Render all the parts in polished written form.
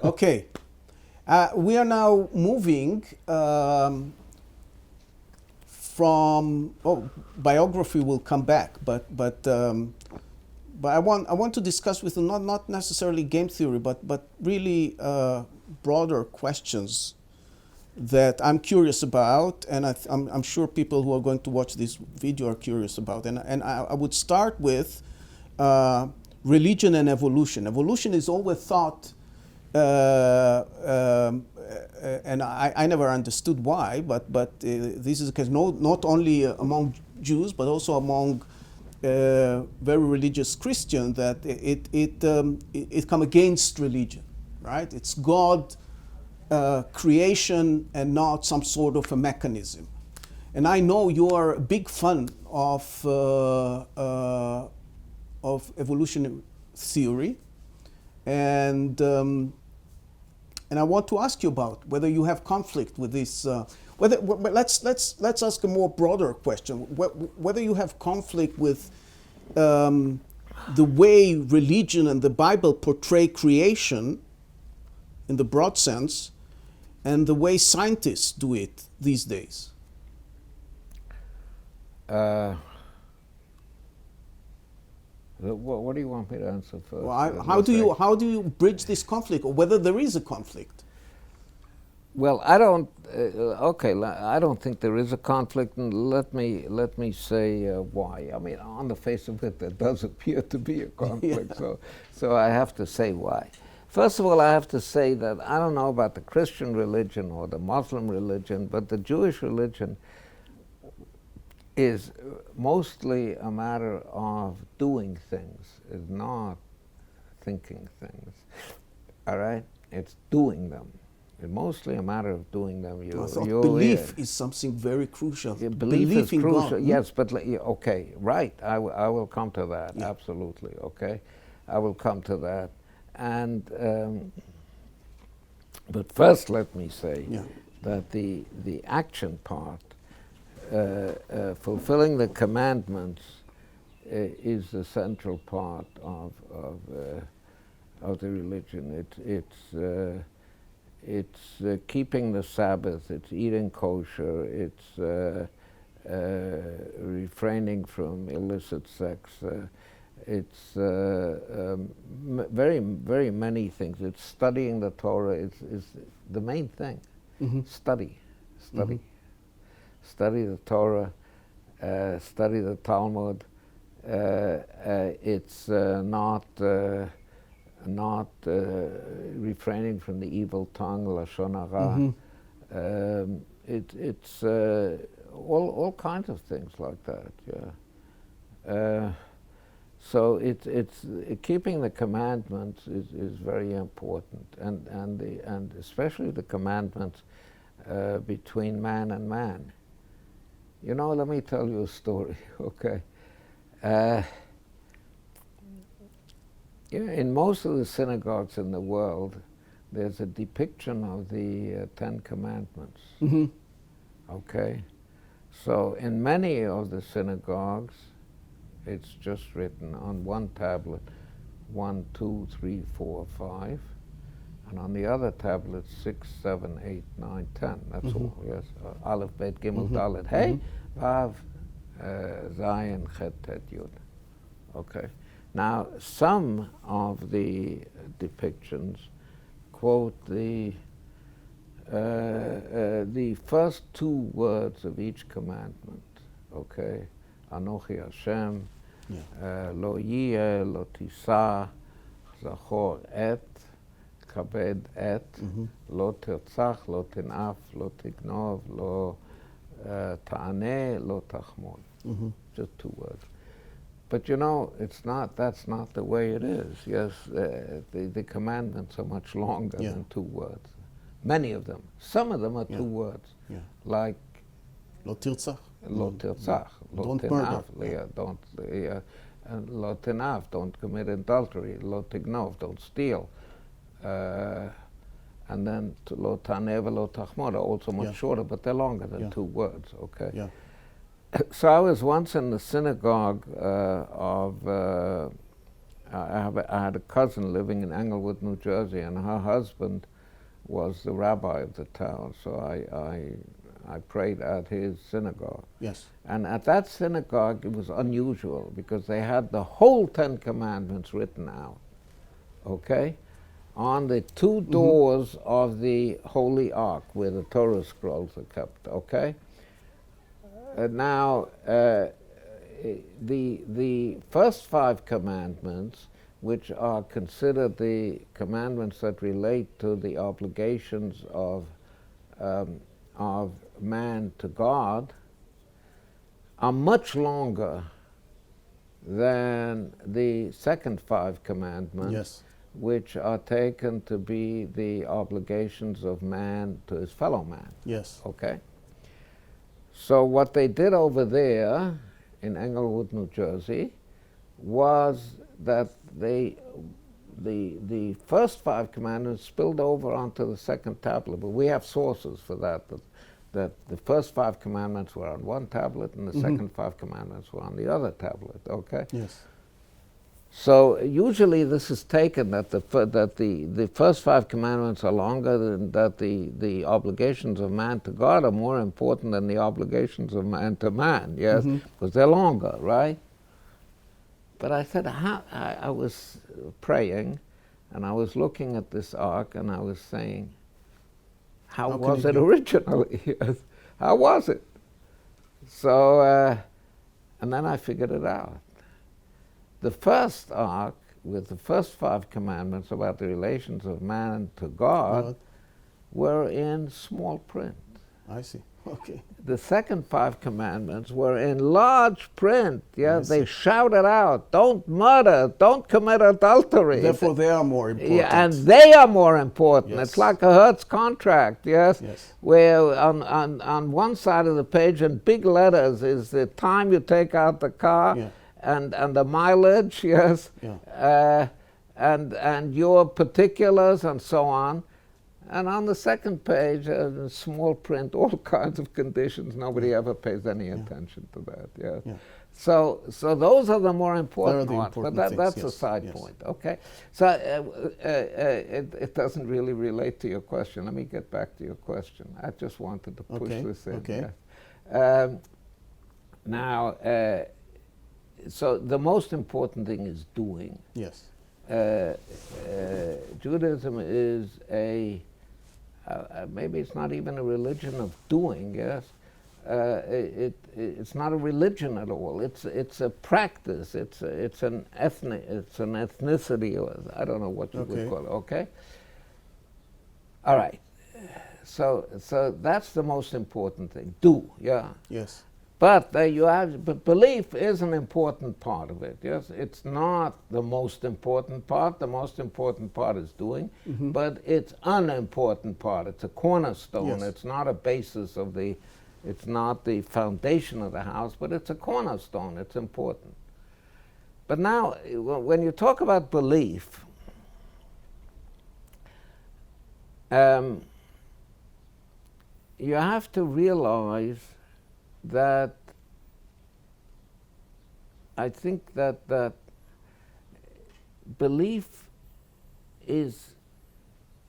Okay. We are now moving from biography will come back, but I want to discuss with you not necessarily game theory, but really broader questions that I'm curious about, and I'm sure people who are going to watch this video are curious about. And I would start with religion and evolution. Evolution is always thought, and I never understood why, but this is the case not only among Jews but also among very religious Christians, that it come against religion, right? It's God creation and not some sort of a mechanism. And I know you are a big fan of evolutionary theory, and I want to ask you about whether you have conflict with this. Let's ask a more broader question: whether you have conflict with the way religion and the Bible portray creation, in the broad sense, and the way scientists do it these days. What do you want me to answer first? Well, how do you bridge this conflict, or whether there is a conflict? Well, I don't. I don't think there is a conflict, and let me say why. I mean, on the face of it, there does appear to be a conflict. Yeah. So I have to say why. First of all, I have to say that I don't know about the Christian religion or the Muslim religion, but the Jewish religion is mostly a matter of doing things, is not thinking things. All right? It's doing them. It's mostly a matter of doing them. I thought belief is something very crucial. Yeah, belief is in crucial, God. yes, but okay, right, I will come to that, yeah. Absolutely, okay? I will come to that. And, but first let me say that the action part, fulfilling the commandments is the central part of the religion. It's keeping the Sabbath, it's eating kosher, it's refraining from illicit sex, it's very, very many things. It's studying the Torah is the main thing. Mm-hmm. Study. Mm-hmm. Study the Torah, study the Talmud. It's not refraining from the evil tongue, lashon hara. Mm-hmm. It's all kinds of things like that. Yeah. So it's keeping the commandments is very important, and especially the commandments between man and man. You know, let me tell you a story, okay? In most of the synagogues in the world, there's a depiction of the Ten Commandments. Mm-hmm. Okay? So in many of the synagogues, it's just written on one tablet, 1, 2, 3, 4, 5, and on the other tablet, 6, 7, 8, 9, 10. That's mm-hmm. all, yes. Aleph, Bet, Gimel, mm-hmm. Dalet, Hey, mm-hmm. Vav, Zayin, Chet, Tet, Yud. Okay. Now, some of the depictions quote the first two words of each commandment. Okay. Anochi Hashem, lo yeh, lo tisa, zachor et, kabed et, lo tirtzach, lo tinaf, lo tignov, lo ta'aneh, lo tachmod. Just two words. But you know, that's not the way it is. Yes, the commandments are much longer than 2 words. Many of them. Some of them are 2 words. Yeah. Like Lo tirtzach. Lo tirtzach. Don't murder. Lo tinaf, don't commit adultery. Lo tignov, don't steal. And then lo ta'aneh v'lo tachmod are also much shorter, but they're longer than 2 words. Okay. Yeah. So I was once in the synagogue of I had a cousin living in Englewood, New Jersey, and her husband was the rabbi of the town. So I prayed at his synagogue. Yes. And at that synagogue, it was unusual because they had the whole Ten Commandments written out, okay, on the two doors of the Holy Ark where the Torah scrolls are kept, okay? Now, the first 5 commandments, which are considered the commandments that relate to the obligations of man to God, are much longer than the second 5 commandments, Yes. which are taken to be the obligations of man to his fellow man. Yes. Okay? So what they did over there in Englewood, New Jersey, was that the first 5 commandments spilled over onto the second tablet. But we have sources for that the first 5 commandments were on one tablet and the second 5 commandments were on the other tablet, okay? Yes. So usually this is taken that the first 5 commandments are longer, than that the obligations of man to God are more important than the obligations of man to man, yes? Because they're longer, right? But I said, I was praying and I was looking at this ark and I was saying, how was it originally? How was it? So, and then I figured it out. The first ark, with the first 5 commandments about the relations of man to God, were in small print. I see. Okay. The second 5 commandments were in large print. Yeah, they shouted out, don't murder, don't commit adultery. Therefore, they are more important. Yeah, and they are more important. Yes. It's like a Hertz contract, yes? Yes. Where on one side of the page in big letters is the time you take out the car, and the mileage, yes? Yeah. And your particulars and so on. And on the second page, in small print, all kinds of conditions. Nobody ever pays any attention to that. Yeah. So those are the more important ones. But that's a side point. Okay. So it doesn't really relate to your question. Let me get back to your question. I just wanted to push this in. Okay. Now, so the most important thing is doing. Yes. Judaism is maybe it's not even a religion of doing, yes? It's not a religion at all. It's a practice. It's an ethnicity, or I don't know what you would call it, okay? All right. So that's the most important thing. Do, yeah? Yes. But but belief is an important part of it. Yes, it's not the most important part. The most important part is doing, but it's an unimportant part. It's a cornerstone. Yes. It's not a basis of it's not the foundation of the house, but it's a cornerstone. It's important. But now, when you talk about belief, you have to realize that I think that belief is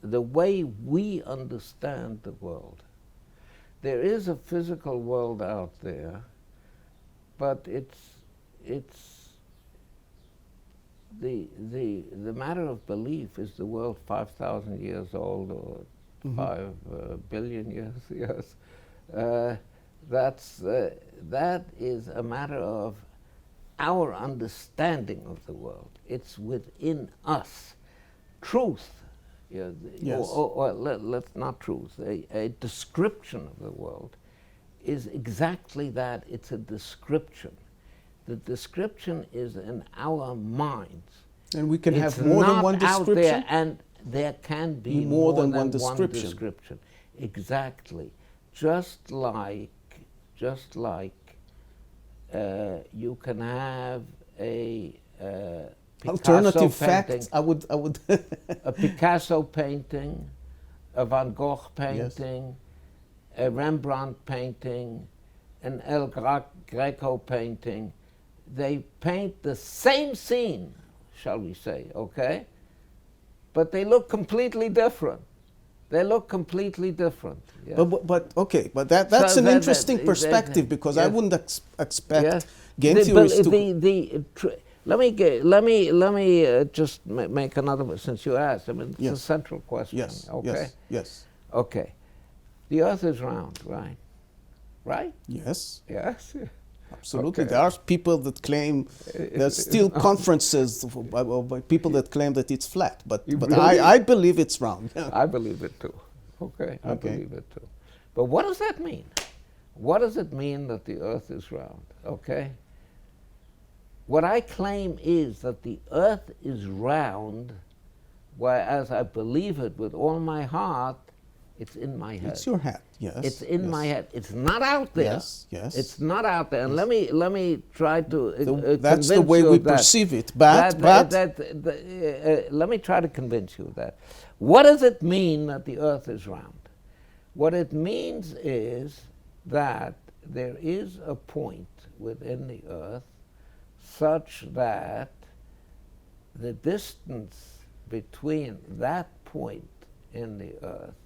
the way we understand the world. There is a physical world out there, but it's the matter of belief is the world 5,000 years old or 5 billion years, yes. That is a matter of our understanding of the world. It's within us. Truth, or let's not truth, a description of the world is exactly that. It's a description. The description is in our minds. And we can have more than one description? Out there, and there can be more than one description. Exactly. Just like you can have a alternative painting, facts. I would a Picasso painting, a Van Gogh painting, a Rembrandt painting, an El Greco painting. They paint the same scene, shall we say, okay? But they look completely different. They look completely different. Yes. But that's an interesting perspective, because I wouldn't expect game theories to. Let me just make another, since you asked. I mean, it's a central question. Yes. Okay. Yes. Okay. The Earth is round, right? Right? Yes. Yes. Absolutely. Okay. There are people that claim, there's still conferences by people that claim that it's flat, but I believe it's round. I believe it too. Okay, I believe it too. But what does that mean? What does it mean that the Earth is round? Okay? What I claim is that the Earth is round, whereas I believe it with all my heart. It's in my head. It's your head, yes. It's in my head. It's not out there. Yes, yes. It's not out there. And let me try to that's the way we perceive it. But let me try to convince you of that. What does it mean that the Earth is round? What it means is that there is a point within the Earth such that the distance between that point in the Earth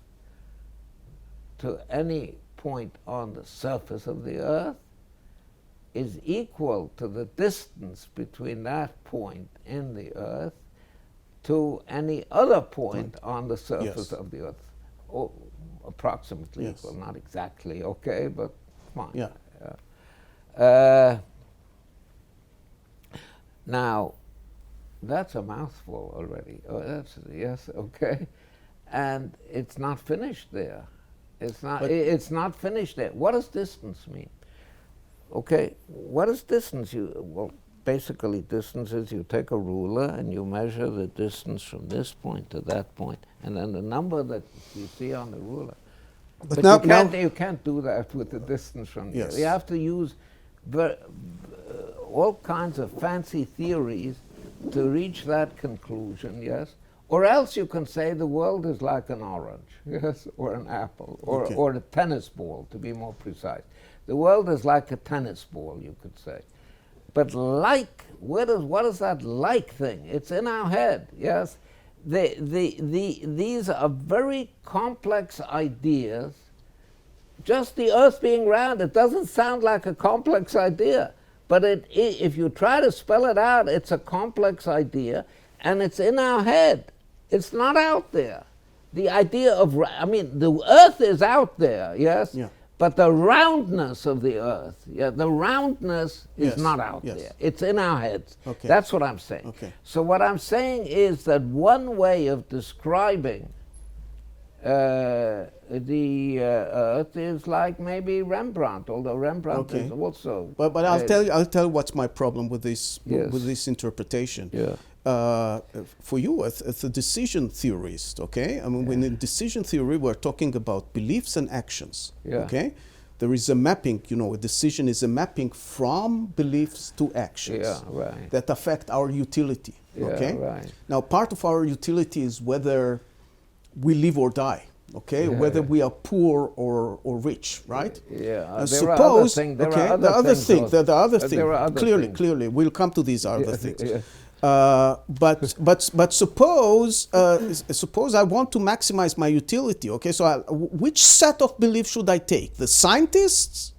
to any point on the surface of the Earth is equal to the distance between that point in the Earth to any other point on the surface of the Earth. Oh, approximately equal, not exactly, okay, but fine. Yeah. Now, that's a mouthful already. Oh, that's, yes, okay. And it's not finished there. It's not finished there. What does distance mean? Okay, what is distance? Well, basically distance is you take a ruler and you measure the distance from this point to that point, and then the number that you see on the ruler. But you can't do that with the distance from here. You have to use all kinds of fancy theories to reach that conclusion, yes? Or else you can say the world is like an orange, yes, or an apple, or a tennis ball, to be more precise. The world is like a tennis ball, you could say. But like, what is that like thing? It's in our head, yes? These are very complex ideas. Just the Earth being round, it doesn't sound like a complex idea. But if you try to spell it out, it's a complex idea, and it's in our head. It's not out there. The idea of, I mean, the Earth is out there, yes? Yeah. But the roundness of the Earth, the roundness is not out there. It's in our heads. Okay. That's what I'm saying. Okay. So what I'm saying is that one way of describing the Earth is like maybe Rembrandt, although Rembrandt is also. But I'll tell you what's my problem with this interpretation. Yeah. For you, as a decision theorist, okay? I mean, when in decision theory, we're talking about beliefs and actions, okay? There is a mapping, a decision is a mapping from beliefs to actions that affect our utility, okay? Right. Now, part of our utility is whether we live or die, okay? Whether we are poor or rich, right? Yeah. And suppose, there are other things. Clearly, we'll come to these other things. But suppose I want to maximize my utility. Okay, so which set of beliefs should I take? The scientists?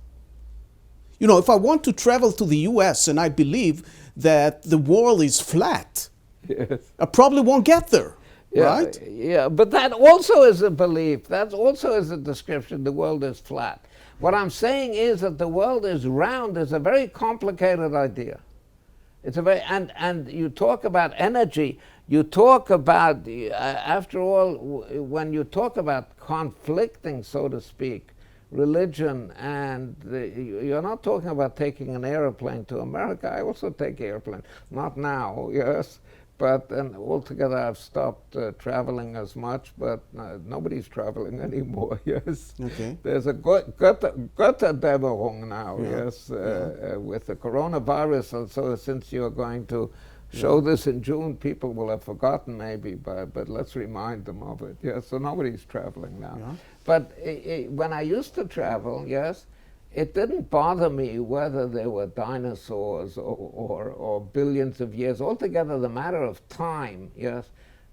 If I want to travel to the U.S. and I believe that the world is flat, I probably won't get there. Right? Yeah, but that also is a belief. That also is a description. The world is flat. What I'm saying is that the world is round is a very complicated idea. It's a very, and you talk about energy, you talk about, after all, when you talk about conflicting, so to speak, religion and you're not talking about taking an airplane to America. I also take airplane, not now, yes. But altogether, I've stopped traveling as much, but nobody's traveling anymore, yes. Okay. There's a Götterdämmerung now, yes, with the coronavirus. And so since you're going to show this in June, people will have forgotten maybe, but let's remind them of it. Yes, so nobody's traveling now. Yeah. But when I used to travel, yes, it didn't bother me whether there were dinosaurs or billions of years. Altogether, the matter of time, yes,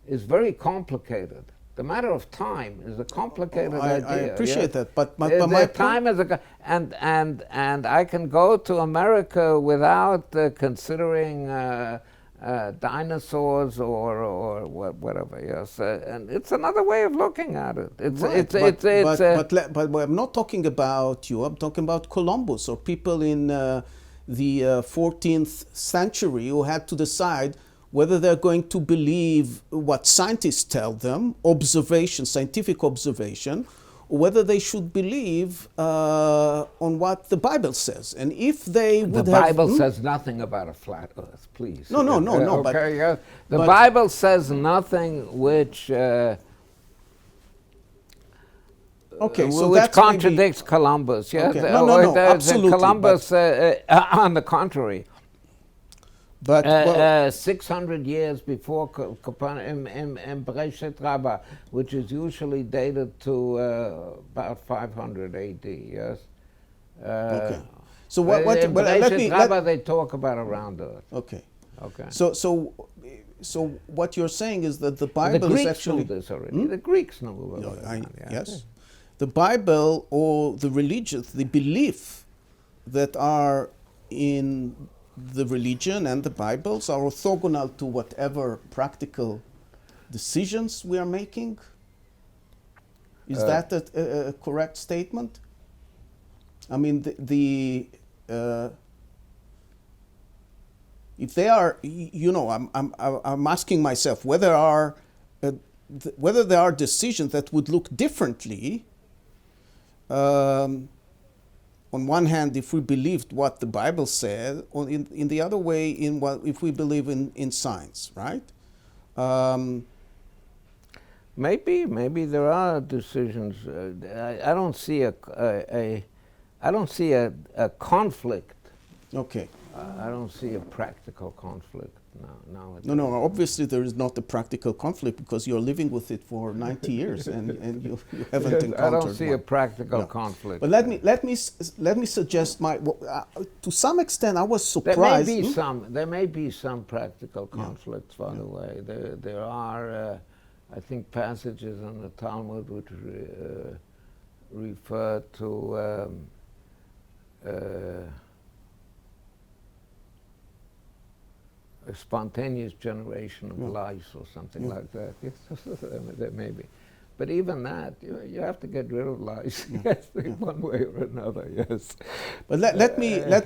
is very complicated. The matter of time is a complicated idea. I appreciate that, but my time is and I can go to America without considering dinosaurs or whatever. Yes, and it's another way of looking at it. But I'm not talking about you. I'm talking about Columbus or people in the 14th century who had to decide whether they're going to believe what scientists tell them, scientific observation, or whether they should believe on what the Bible says. And if they would the Bible says nothing about a flat Earth, please. No. Okay, yeah. The Bible says nothing which which contradicts Columbus. Yes? Okay. No, absolutely. Columbus, on the contrary. But 600 years before in Bereshit Rabbah, which is usually dated to about 500 AD, yes? Okay. So in Bereshit Rabbah they talk about a round Earth. Okay. Okay. So what you're saying is that the Bible is actually... The Greeks knew this already. The Greeks knew about it. Yes. The Bible or the religious, the belief that are in the religion and the Bibles are orthogonal to whatever practical decisions we are making? Is that a correct statement? I mean, if they are, I'm asking myself whether there are decisions that would look differently. On one hand, if we believed what the Bible said, or in the other way, if we believe in science, right? Maybe there are decisions. I don't see a conflict. Okay. I don't see a practical conflict now. No. Obviously, there is not a practical conflict because you're living with it for 90 years and you haven't encountered I don't see one. a practical conflict. But let me suggest to some extent I was surprised. There may be some practical conflicts. By the way, there are I think passages in the Talmud which refer to. A spontaneous generation of lice or something like that. Yes, there may be. But even that, you have to get rid of lice, yes, one way or another, yes. But let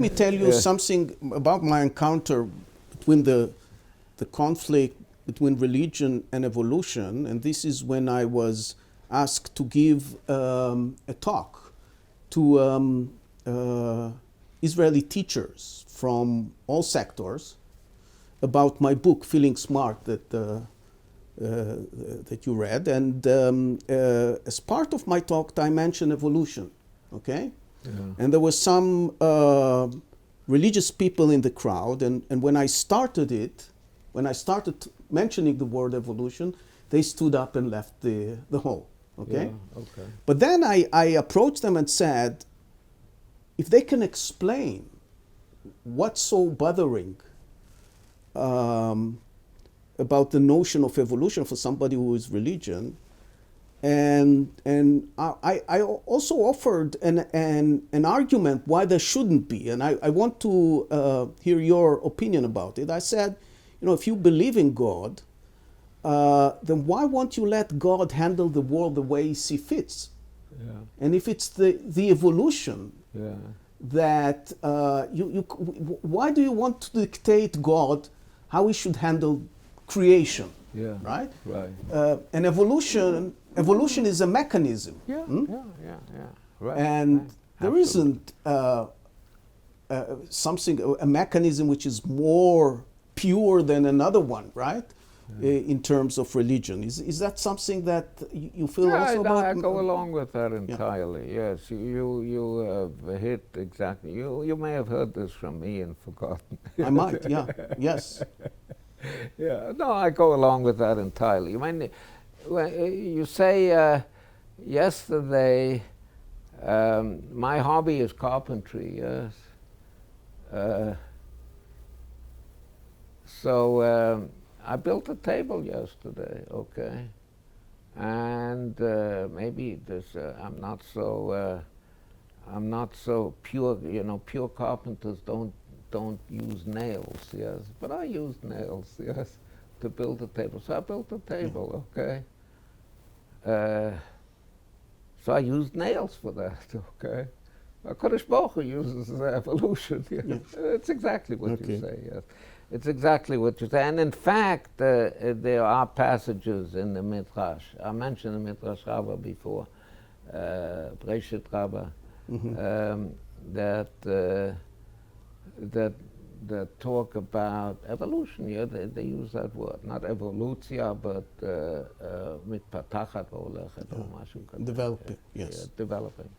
me tell you something about my encounter between the conflict between religion and evolution, and this is when I was asked to give a talk to Israeli teachers from all sectors about my book, Feeling Smart, that you read. And as part of my talk, I mentioned evolution, okay? Yeah. And there were some religious people in the crowd, and when I started mentioning the word evolution, they stood up and left the hall, okay? Yeah, okay. But then I approached them and said, if they can explain what's so bothering about the notion of evolution for somebody who is religion, and I also offered an argument why there shouldn't be, and I want to hear your opinion about it. I said, if you believe in God, then why won't you let God handle the world the way He sees fits? Yeah. And if it's the evolution that why do you want to dictate God how He should handle creation? Yeah. Right. Right. And evolution is a mechanism. Yeah. Right. And there isn't a mechanism which is more pure than another one, right? In terms of religion. Is that something that you feel also about? I go along with that entirely, yes. You hit exactly. You may have heard this from me and forgotten. I might, yes. Yeah, no, I go along with that entirely. You say yesterday My hobby is carpentry, yes. So I built a table yesterday, okay? And maybe this, I'm not so pure, you know, pure carpenters don't use nails, yes, but I used nails, yes, to build a table. So I built a table, okay? So I used nails for that, okay? Kodesh Baruch Hu uses evolution. Yes. Yeah. It's exactly what you say, yes. It's exactly what you say. And in fact, there are passages in the Midrash. I mentioned the Midrash Rabbah before, Breshit Rabbah, that talk about evolution. Yeah, they use that word, not evolutia, but mitpatachat v'olechet or mashu kazeh. Developing, yes. Yeah, developing.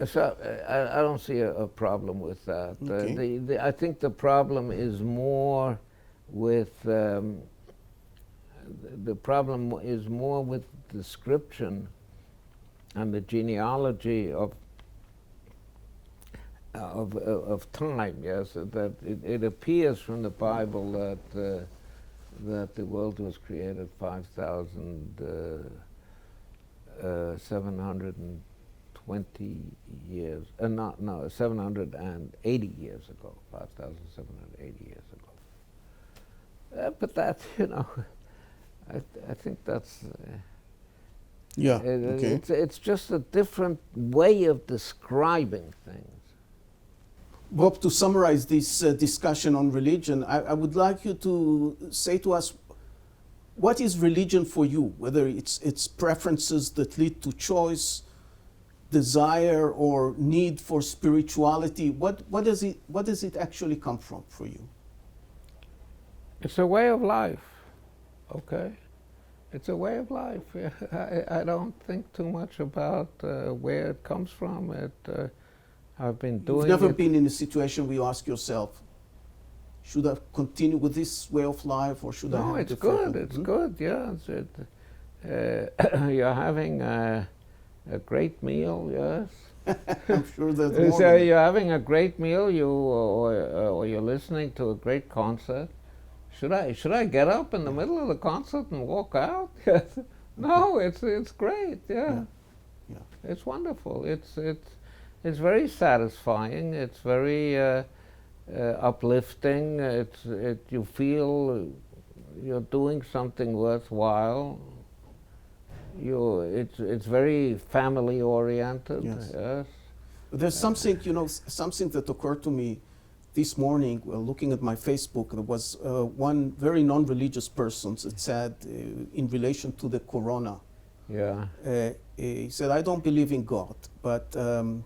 So I don't see a problem with that. Okay. I think the problem is more with the problem is more with description and the genealogy of time. Yes, that it appears from the Bible that the world was created 5,720 years, 780 years ago, 5,780 years ago. But that, you know, I think that's. Yeah. Okay. It's just a different way of describing things. Bob, to summarize this discussion on religion, I would like you to say to us, what is religion for you? Whether it's preferences that lead to choice, desire, or need for spirituality. What does it actually come from for you? It's a way of life, okay? It's a way of life. I don't think too much about where it comes from. I've been doing You've never been in a situation where you ask yourself, should I continue with this way of life, or should I have it's good. It's good, yeah. You're having a great meal, yes. I'm sure that's So you're having a great meal, or you're listening to a great concert. Should I get up in the middle of the concert and walk out? Yes. No, it's great. Yeah. It's wonderful. It's very satisfying. It's very uplifting. You feel you're doing something worthwhile. It's very family oriented. Yes. There's something that occurred to me this morning while looking at my Facebook. There was one very non-religious person that said, in relation to the corona, he said, I don't believe in God, but I'm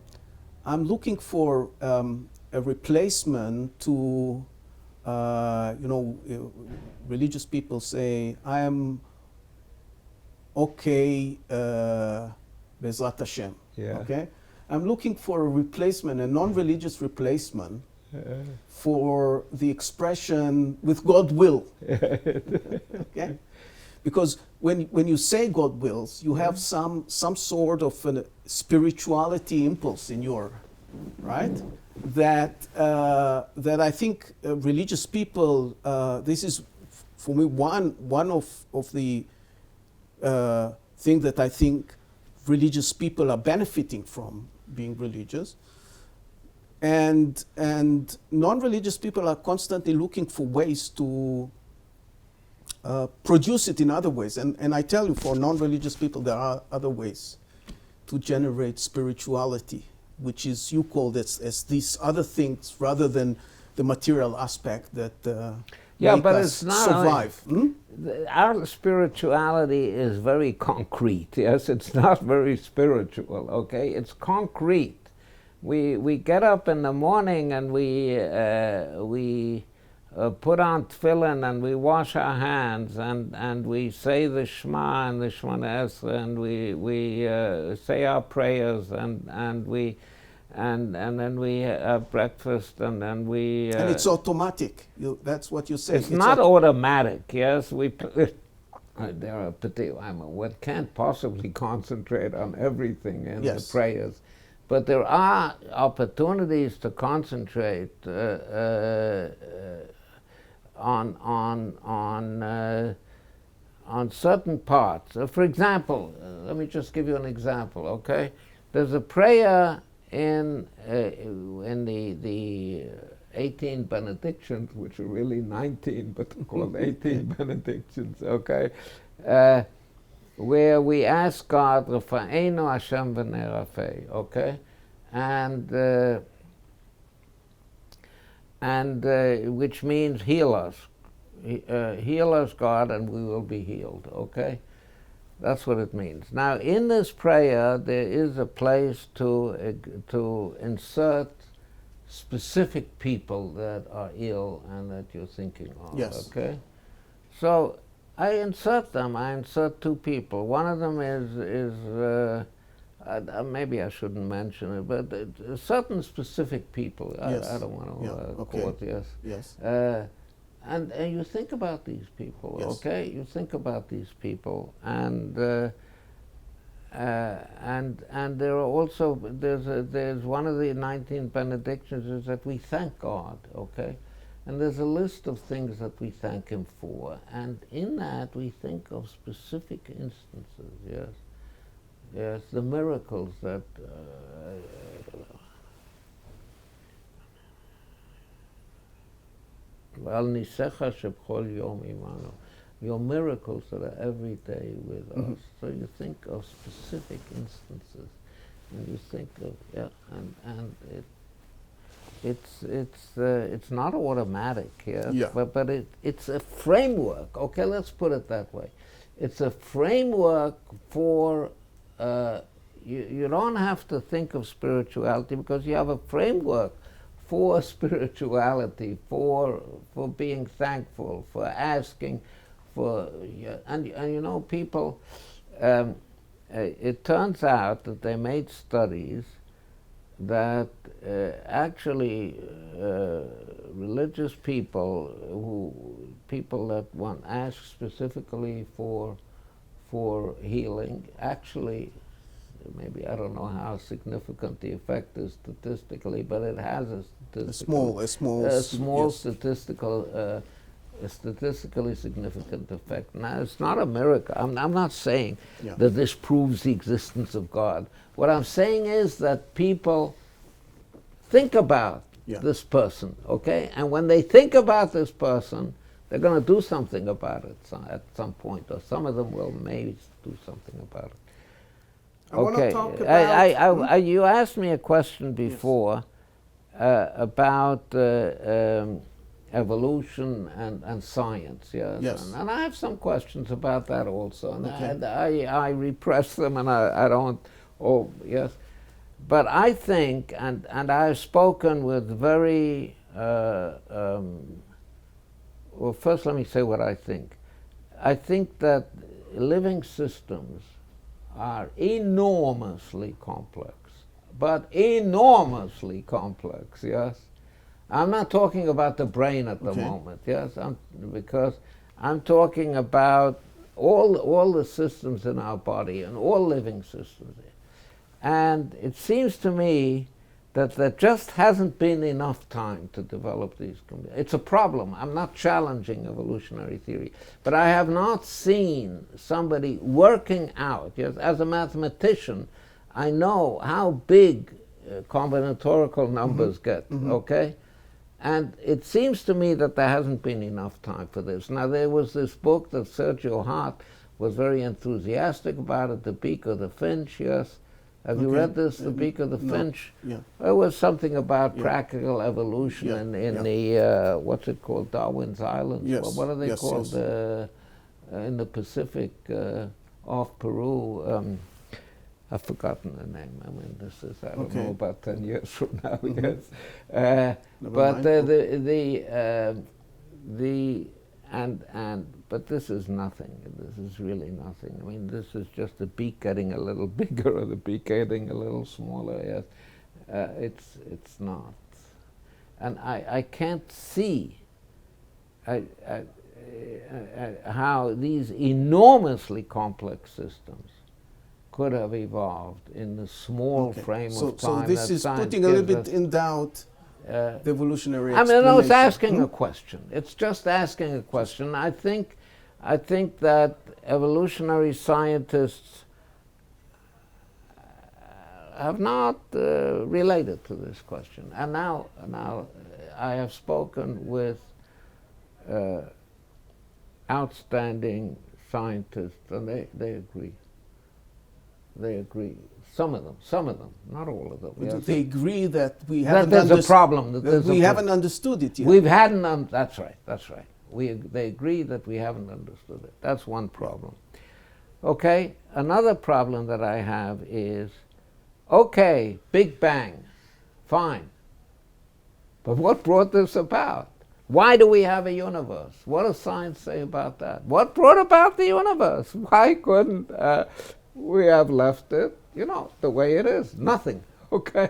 looking for a replacement to, religious people say, I am okay, Bezrat Hashem. Okay? I'm looking for a replacement, a non-religious replacement for the expression with God will. Okay? Because when you say God wills, you have some sort of a spirituality impulse in your, right? That I think religious people, this is for me one of the thing that I think religious people are benefiting from being religious. And non-religious people are constantly looking for ways to produce it in other ways. And I tell you, for non-religious people, there are other ways to generate spirituality, which is, you call this as these other things rather than the material aspect that make but us it's not survive. Our spirituality is very concrete. Yes, it's not very spiritual. Okay, it's concrete. We get up in the morning and we put on tefillin and we wash our hands and we say the Shema and the Shemona Esrei and we say our prayers and then we have breakfast and then we. And it's automatic. That's what you say. It's not automatic. Yes, we there are one can't possibly concentrate on everything in the Yes. prayers, but there are opportunities to concentrate on certain parts. For example, let me just give you an example. Okay, there's a prayer in the 18 benedictions, which are really 19, but called 18 benedictions. Okay, where we ask God, "Rafa'enu Hashem v'nerafei," okay, and which means heal us. Heal us, God, and we will be healed. Okay, that's what it means. Now, in this prayer, there is a place to insert specific people that are ill and that you're thinking of. Yes. Okay, so I insert them. I insert two people. One of them is maybe I shouldn't mention it, but certain specific people. Yes. I don't want to Okay. quote. Yes. Yes. And you think about these people, Yes. okay? You think about these people, and there are also there's one of the 19 benedictions is that we thank God, okay? And there's a list of things that we thank Him for, and in that we think of specific instances. Yes, yes, the miracles that. Your miracles that are every day with us. So you think of specific instances, and you think of and it's not automatic here, Yeah. but it's a framework. Okay, let's put it that way. It's a framework for. You don't have to think of spirituality because you have a framework for spirituality, for being thankful, for asking, and you know, people. It turns out that they made studies that actually religious people that one asks specifically for healing actually. Maybe I don't know how significant the effect is statistically, but it has a small yes. statistically significant effect. Now, it's not a miracle. I'm not saying Yeah. that this proves the existence of God. What I'm saying is that people think about this person, okay? And when they think about this person, they're going to do something about it at some point, or some of them will maybe do something about it. I want to talk about. You asked me a question before about evolution and science. Yes. Yes. And I have some questions about that also. And Okay. I repress them, and I don't. Oh yes, but I think, and I've spoken with very. Well, first let me say what I think. I think that living systems are enormously complex, but enormously complex, yes? I'm not talking about the brain at the moment, yes? Because I'm talking about all the systems in our body and all living systems. And it seems to me that there just hasn't been enough time to develop these. It's a problem. I'm not challenging evolutionary theory, but I have not seen somebody working out. Yes, as a mathematician, I know how big combinatorial numbers get, okay? And it seems to me that there hasn't been enough time for this. Now, there was this book that Sergio Hart was very enthusiastic about, it, The Beak of the Finch, yes? Have you read this, The Beak of the Finch? Yeah. It was something about practical evolution in the, what's it called, Darwin's Islands? Yes. Well, what are they called? Yes. In the Pacific, off Peru. I've forgotten the name. I mean, this is, I don't know, about 10 years from now, yes. But but this is nothing. This is really nothing. I mean, this is just the beak getting a little bigger or the beak getting a little smaller. Yes, it's not. And I can't see. how these enormously complex systems could have evolved in the small frame of time. So this is putting a little bit in doubt the evolutionary explanation. No, it's asking a question. It's just asking a question. I think that evolutionary scientists have not related to this question. And now I have spoken with outstanding scientists, and they agree. They agree. Some of them, not all of them. Yes. They agree that we haven't there's a problem. That we haven't understood it yet. That's right. They agree that we haven't understood it. That's one problem. Okay, another problem that I have is, okay, Big Bang, fine. But what brought this about? Why do we have a universe? What does science say about that? What brought about the universe? Why couldn't we have left it, the way it is? Nothing. Okay.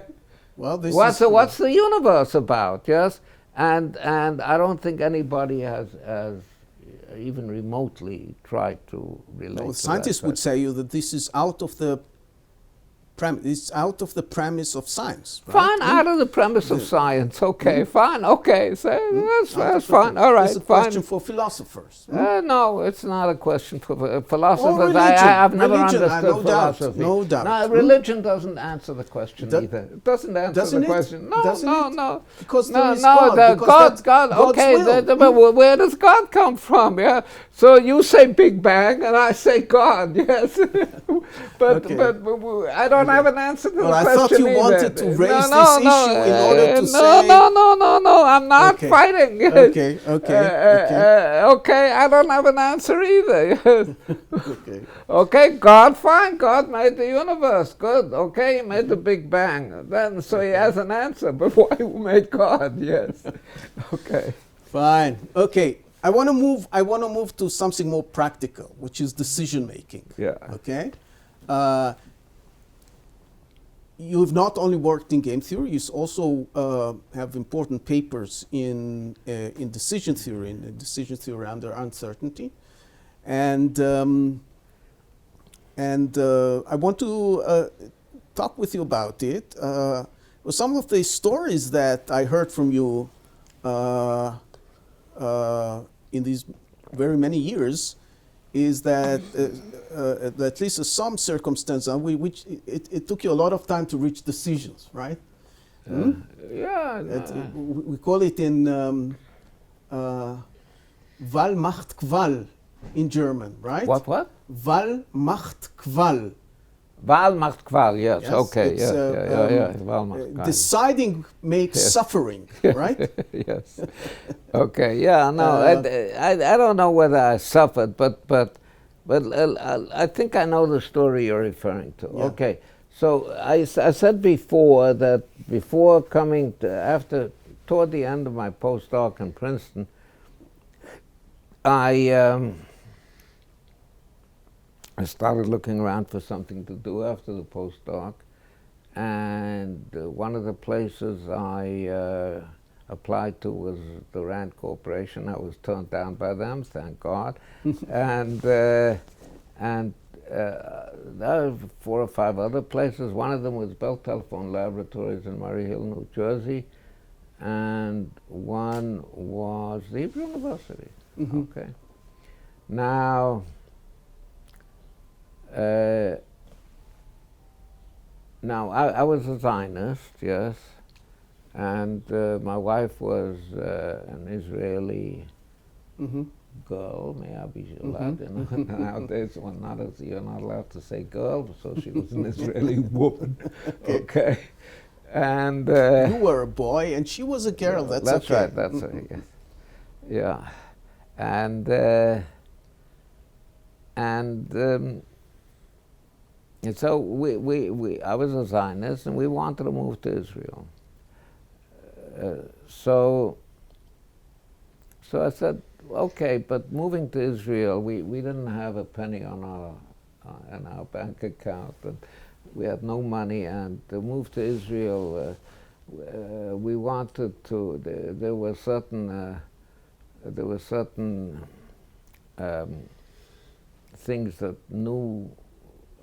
Well, what's the universe about? Yes, and I don't think anybody has even remotely tried to relate. No, to scientists that would say that this is out of the premise of science. Right? Fine, out of the premise of science. Okay, fine. Okay, so that's fine. All right, it's a fine. question for philosophers. No, it's not a question for philosophers. Religion. I've never understood no philosophy. No doubt. No, religion doesn't answer the question either. It doesn't answer the question. No. Because there is God. God. Okay, where does God come from? Yeah. So you say Big Bang, and I say God. Yes. but I don't have an answer to the question. I thought you either. wanted to raise this issue in order to say... No, I'm not fighting. Okay. Okay, I don't have an answer either. Okay, God, fine. God made the universe. Good. Okay, he made the Big Bang. Then, so he has an answer. But why made God? Yes. Okay. Fine. Okay. I want to move to something more practical, which is decision making. Yeah. Okay. You've not only worked in game theory, you also have important papers in decision theory, under uncertainty, and I want to talk with you about it. Some of the stories that I heard from you in these very many years is that at least in some circumstances, which it took you a lot of time to reach decisions, right? Yeah. We call it in Wahl macht Qual in German, right? What? Wahl macht Qual. Wahl macht Qual, yes. Okay, yeah. Deciding makes suffering, right? Yes. Okay, yeah, no, I don't know whether I suffered, but I think I know the story you're referring to. Yeah. Okay, so I said before that before coming to, toward the end of my postdoc in Princeton, I started looking around for something to do after the postdoc, and one of the places I applied to was the Rand Corporation. I was turned down by them, thank God, and there were 4 or 5 other places. One of them was Bell Telephone Laboratories in Murray Hill, New Jersey, and one was the Hebrew University. Mm-hmm. Okay, now. Now, I was a Zionist, yes, and my wife was an Israeli girl. May I be allowed? Nowadays, you're not allowed to say girl, so she was an Israeli woman. Okay. And you were a boy, and she was a girl. That's okay. Right. That's right. Yes. Yeah, and so I was a Zionist, and we wanted to move to Israel. So I said, okay, but moving to Israel, we didn't have a penny on our bank account, and we had no money. And to move to Israel, we wanted to. There were certain things that new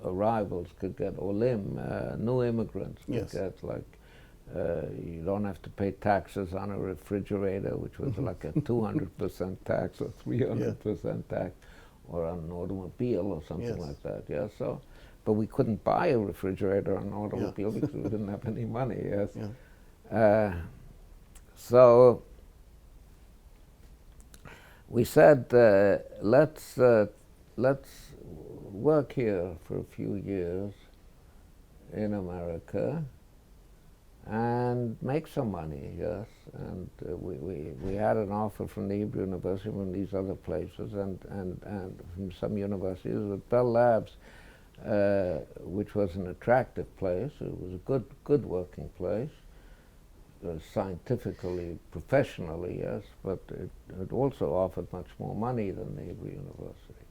arrivals could get, olim, new immigrants could get, like you don't have to pay taxes on a refrigerator, which was like a 200% tax or 300% tax, or on an automobile or something like that. Yeah, so, but we couldn't buy a refrigerator or an automobile because we didn't have any money. Yes. So we said, let's work here for a few years in America and make some money, yes. And we had an offer from the Hebrew University, from these other places, and from some universities. But Bell Labs, which was an attractive place, it was a good working place, scientifically, professionally, yes, but it also offered much more money than the Hebrew University,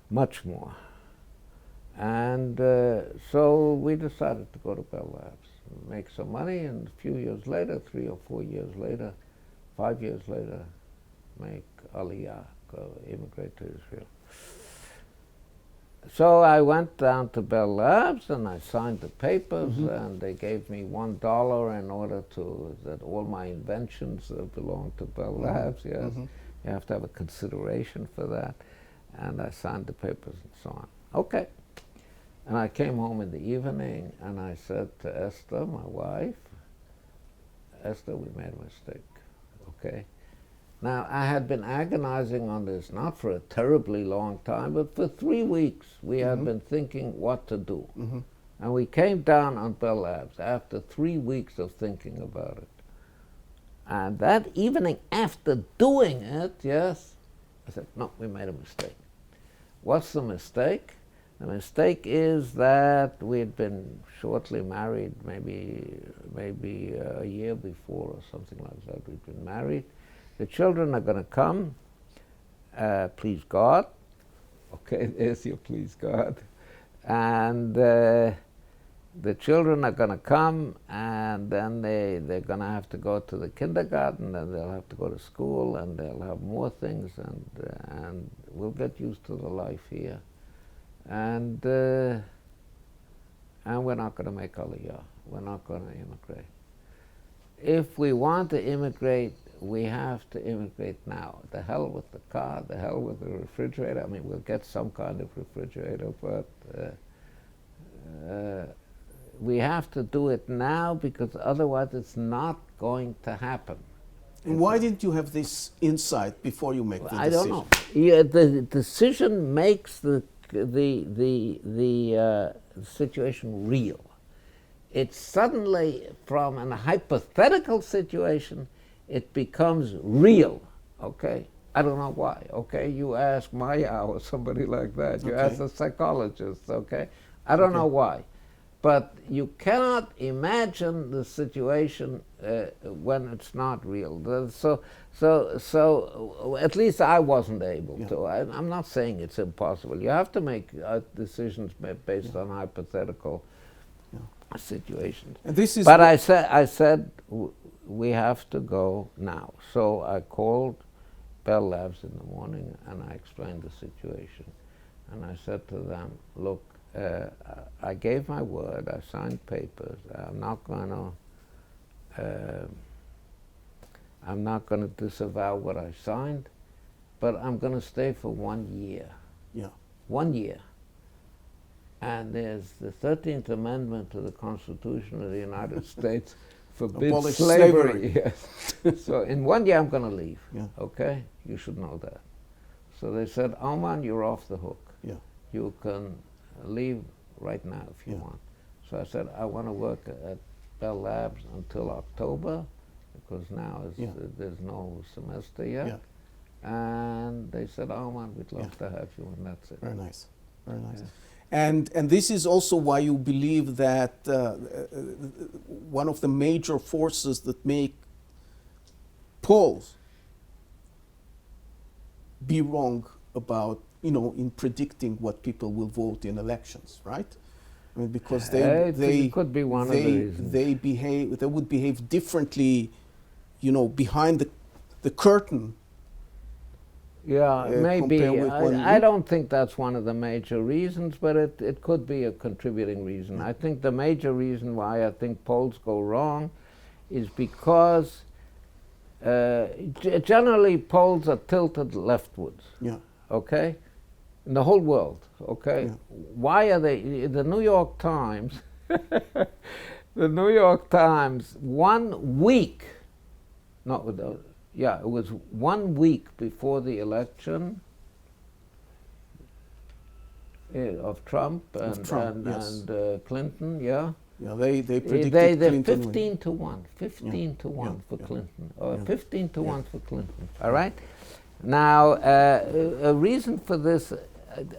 much more. And so we decided to go to Bell Labs, make some money, and a few years later, 3 or 4 years later, 5 years later, make Aliyah, go immigrate to Israel. So I went down to Bell Labs and I signed the papers, and they gave me $1 in order to, that all my inventions belong to Bell Labs, yes. You have to have a consideration for that. And I signed the papers and so on. Okay. And I came home in the evening and I said to Esther, my wife, Esther, we made a mistake, okay? Now, I had been agonizing on this, not for a terribly long time, but for 3 weeks we had been thinking what to do. And we came down on Bell Labs after 3 weeks of thinking about it. And that evening after doing it, yes, I said, no, we made a mistake. What's the mistake? The mistake is that we had been shortly married, maybe a year before or something like that. We'd been married. The children are going to come, please God. Okay, there's your please God. And the children are going to come, and then they're going to have to go to the kindergarten, and they'll have to go to school, and they'll have more things, and we'll get used to the life here. And we're not going to make Aliyah. We're not going to immigrate. If we want to immigrate, we have to immigrate now. The hell with the car, the hell with the refrigerator. I mean, we'll get some kind of refrigerator, but we have to do it now because otherwise it's not going to happen. And why didn't you have this insight before you make the decision? I don't know. Yeah, the decision makes the situation real. It's suddenly, from a hypothetical situation, it becomes real, okay? I don't know why, okay? You ask Maya or somebody like that. You ask a psychologist, okay? I don't know why. But you cannot imagine the situation when it's not real. So at least I wasn't able to. I'm not saying it's impossible. You have to make decisions based on hypothetical situations. And this is but I said we have to go now. So I called Bell Labs in the morning and I explained the situation. And I said to them, look, I gave my word, I signed papers, I'm not going to disavow what I signed, but I'm going to stay for 1 year. 1 year. And there's the 13th Amendment to the Constitution of the United States forbids Abolish slavery. Yes. So in 1 year I'm going to leave. Okay? You should know that. So they said, Aumann, you're off the hook. You can leave right now if you want. So I said, I want to work at Bell Labs until October, because now there's no semester yet. And they said, Aumann, we'd love to have you, and that's it. Very nice, very nice. And this is also why you believe that one of the major forces that make polls be wrong about, in predicting what people will vote in elections, right? I mean, because they could be one of the reasons. They would behave differently, behind the curtain Yeah, maybe. compare with one I week? don't think that's one of the major reasons, but it could be a contributing reason. I think the major reason why I think polls go wrong is because generally polls are tilted leftwards. Yeah. Okay? In the whole world, okay? Yeah. Why are they, the New York Times, the New York Times, 1 week, not with the, yeah, it was 1 week before the election of Trump and Clinton, yeah. Yeah, they predicted They're Clinton 15 to 1, 15 to 1 for Clinton, or 15 to 1 for Clinton, all right? Now, a reason for this, it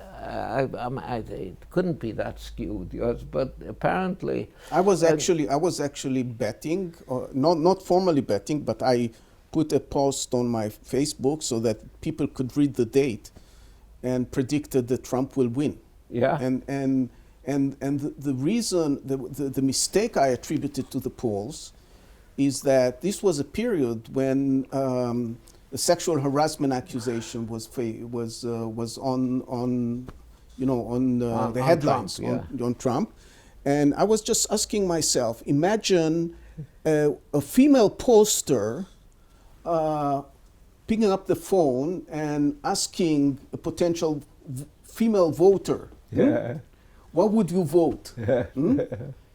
couldn't be that skewed, yes, but apparently... I was actually betting, or not formally betting, but I put a post on my Facebook so that people could read the date and predicted that Trump will win. Yeah. And the reason, the mistake I attributed to the polls is that this was a period when the sexual harassment accusation was on the headlines Trump, on Trump, and I was just asking myself, imagine a female pollster picking up the phone and asking a potential female voter, what would you vote?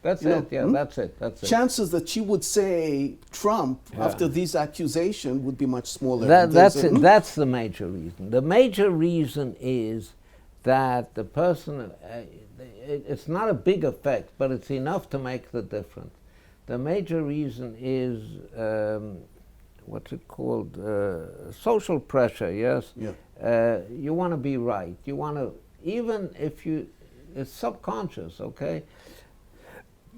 That's it. Chances that she would say Trump after this accusation would be much smaller. That's the major reason. The major reason is that the person, it's not a big effect, but it's enough to make the difference. The major reason is, what's it called? Social pressure, yes? Yeah. You want to be right. You want to, even if it's subconscious, okay?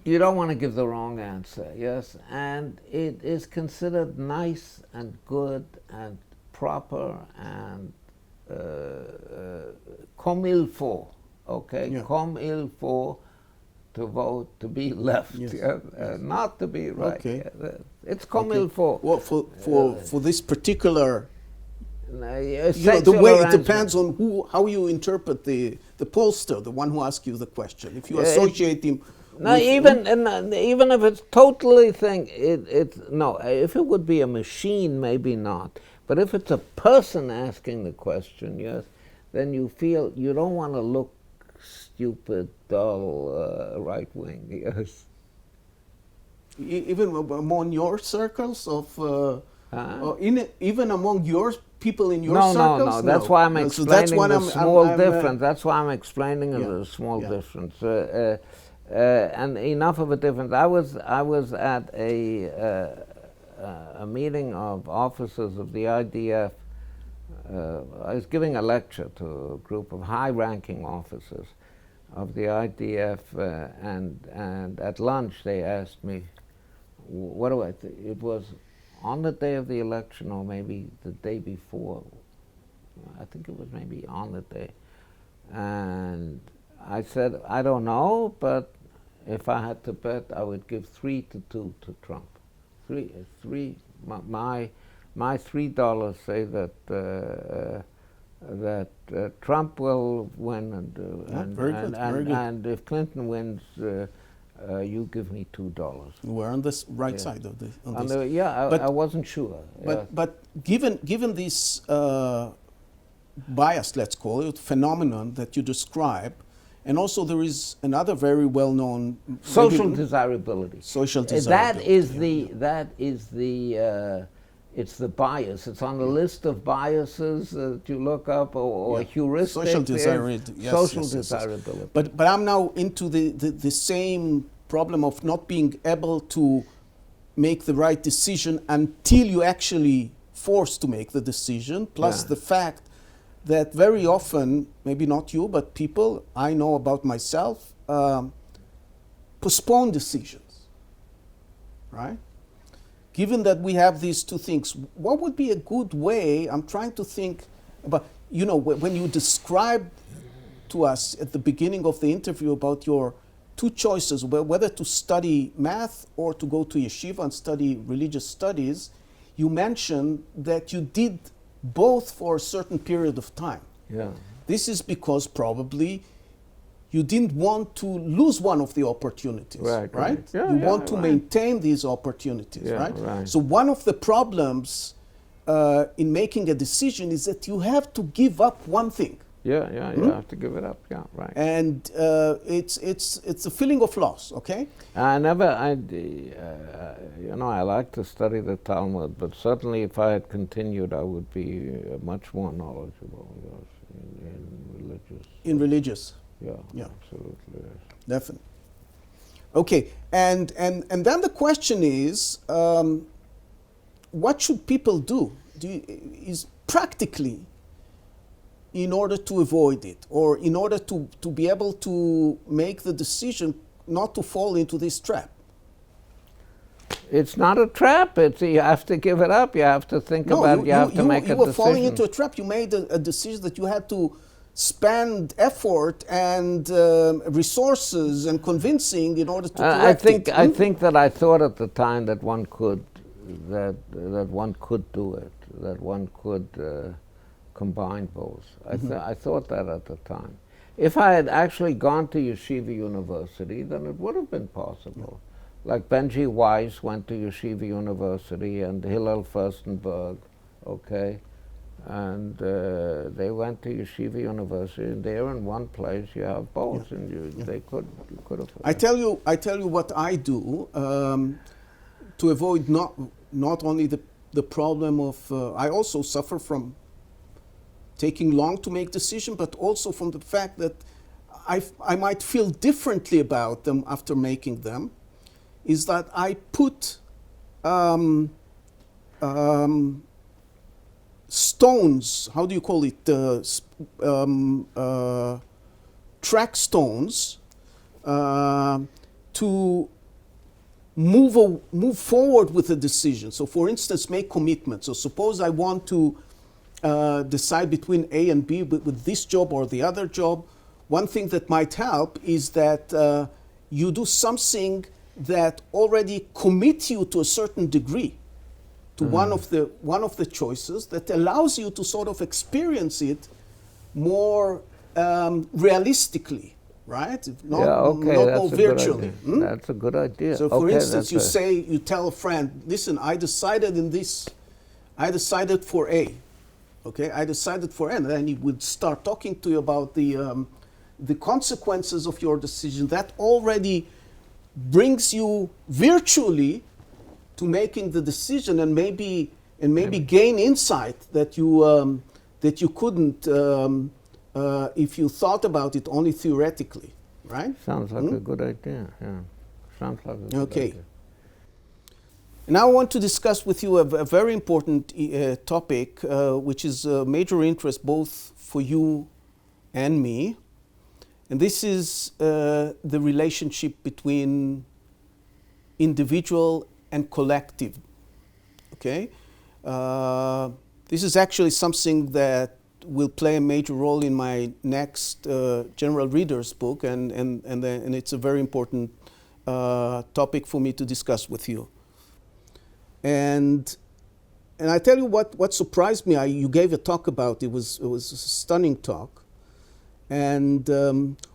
You don't want to give the wrong answer, yes? And it is considered nice and good and proper and comme il faut, okay? Yeah. Comme il faut to vote, to be left, Yes. not to be right. Okay. It's comme il faut. Well, for this particular, the sexual way it arrangement. depends on how you interpret the pollster, the one who asks you the question. If you associate him. No, even if it's totally if it would be a machine, maybe not. But if it's a person asking the question, yes, then you feel you don't want to look stupid, dull, right wing, yes. Even among your circles of, even among your people in your circles? No. That's why I'm explaining the small difference. That's why I'm explaining the small difference. And enough of a difference. I was at a meeting of officers of the IDF. I was giving a lecture to a group of high-ranking officers of the IDF, and at lunch they asked me, "What do I think?" It was on the day of the election, or maybe the day before. I think it was maybe on the day, and I said, "I don't know, but if I had to bet, I would give 3-2 to Trump. My $3 say that Trump will win, and if Clinton wins, you give me $2." We're on this right side of this. I wasn't sure. But given this bias, let's call it, phenomenon that you describe, and also there is another very well-known social desirability. Social desirability. That is the it's the bias. It's on the list of biases that you look up, or heuristic. Social desirability. Yes, social desirability. But I'm now into the same problem of not being able to make the right decision until you actually forced to make the decision. Plus the fact that very often, maybe not you, but people I know about myself, postpone decisions, right? Given that we have these two things, what would be a good way? I'm trying to think about, when you describe to us at the beginning of the interview about your two choices, whether to study math or to go to yeshiva and study religious studies, you mentioned that you did both for a certain period of time. Yeah. This is because probably you didn't want to lose one of the opportunities, right? Yeah, you want to right. maintain these opportunities, Yeah, right? right. So one of the problems in making a decision is that you have to give up one thing. Yeah, you have to give it up. Yeah, right. And it's a feeling of loss, okay? I like to study the Talmud, but certainly if I had continued, I would be much more knowledgeable in religious. In religious. Yeah, Yeah. Absolutely. Yes. Definitely. Okay, and then the question is, what should people do? Is practically, in order to avoid it, or in order to be able to make the decision not to fall into this trap? It's not a trap. It's you have to give it up. You have to think about it. You have to make a decision. You were falling into a trap. You made a decision that you had to spend effort and resources and convincing in order to correct it. I think that I thought at the time that one could do it, that one could combine both. I thought that at the time. If I had actually gone to Yeshiva University, then it would have been possible. Like Benji Weiss went to Yeshiva University and Hillel Furstenberg, okay? And they went to Yeshiva University, and there in one place you have both, and they could have. I tell you what I do to avoid not only the problem of I also suffer from taking long to make decisions, but also from the fact that I might feel differently about them after making them. Is that I put stones, how do you call it, track stones, to move forward with a decision. So for instance, make commitments. So suppose I want to decide between A and B with this job or the other job. One thing that might help is that you do something that already commit you to a certain degree to one of the choices, that allows you to sort of experience it more realistically, right? Not more virtually. That's a good idea. So for instance, you tell a friend, listen, I decided for A. Okay, I decided for A, and then he would start talking to you about the consequences of your decision. That already brings you virtually to making the decision, and maybe gain insight that you couldn't if you thought about it only theoretically, right? Sounds like a good idea. Yeah, sounds like a good idea. Okay. Now I want to discuss with you a very important topic, which is a major interest both for you and me. And this is the relationship between individual and collective. Okay? This is actually something that will play a major role in my next general readers book, and it's a very important topic for me to discuss with you. And I tell you what surprised me. You gave a talk about it. It was a stunning talk. And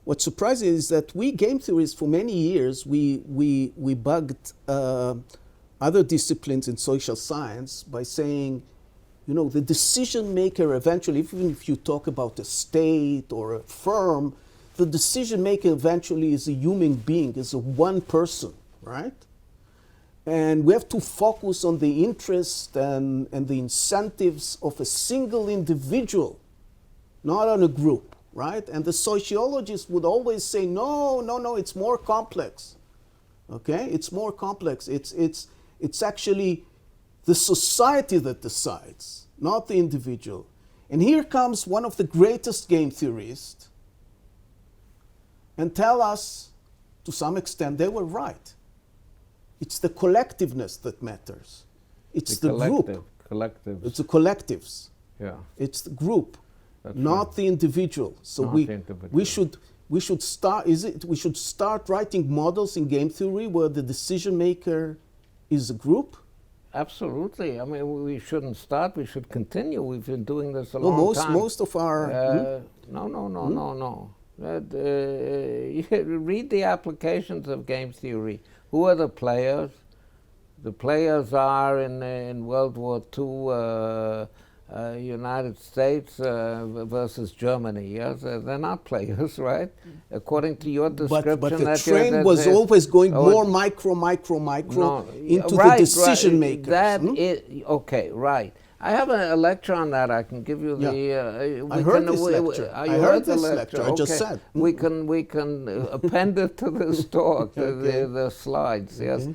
what surprised me is that we game theorists for many years we bugged other disciplines in social science by saying, you know, the decision maker eventually, even if you talk about a state or a firm, the decision maker eventually is a human being, is a one person, right? And we have to focus on the interest and the incentives of a single individual, not on a group, right? And the sociologists would always say, no, it's more complex. Okay, it's more complex. It's actually the society that decides, not the individual. And here comes one of the greatest game theorists and tell us, to some extent, they were right. It's the collectiveness that matters. It's the group. Collectives. It's the collectives. Yeah. It's the group, That's not right. the individual. So Not we the individual. we should start. We should start writing models in game theory where the decision maker is a group, Absolutely. I mean, we shouldn't start. We should continue. We've been doing this a long time. Most of our... No. You read the applications of game theory. Who are the players? The players are in World War II, United States versus Germany. Yes, they're not players, right? According to your description, but the train was always going more micro into the decision makers. That is okay, right? I have a lecture on that. I can give you the. I heard this lecture. I heard this lecture. I just said we can append it to this talk, the slides. Yes.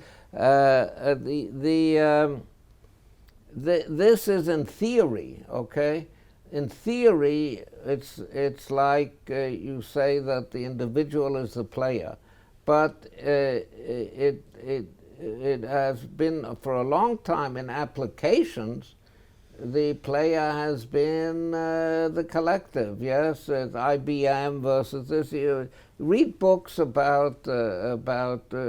This is in theory, okay? In theory, it's like you say that the individual is the player, but it has been for a long time in applications. The player has been the collective. Yes, it's IBM versus this. You read books about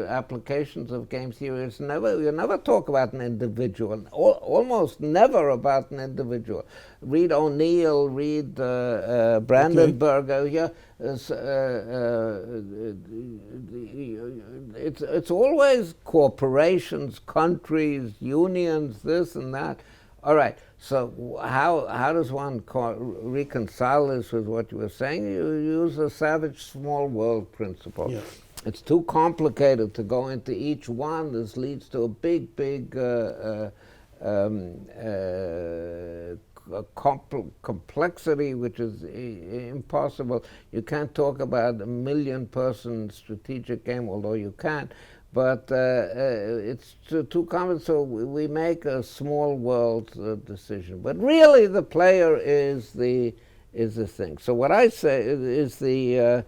applications of game theory. You never talk about an individual. Almost never about an individual. Read O'Neill. Read Brandenburger. Yeah, it's always corporations, countries, unions, this and that. All right. So how does one reconcile this with what you were saying? You use a savage small world principle. Yes. It's too complicated to go into each one. This leads to a big complexity, which is impossible. You can't talk about a 1,000,000-person strategic game, although you can. But it's too common, so we make a small world decision. But really, the player is the thing. So what I say is the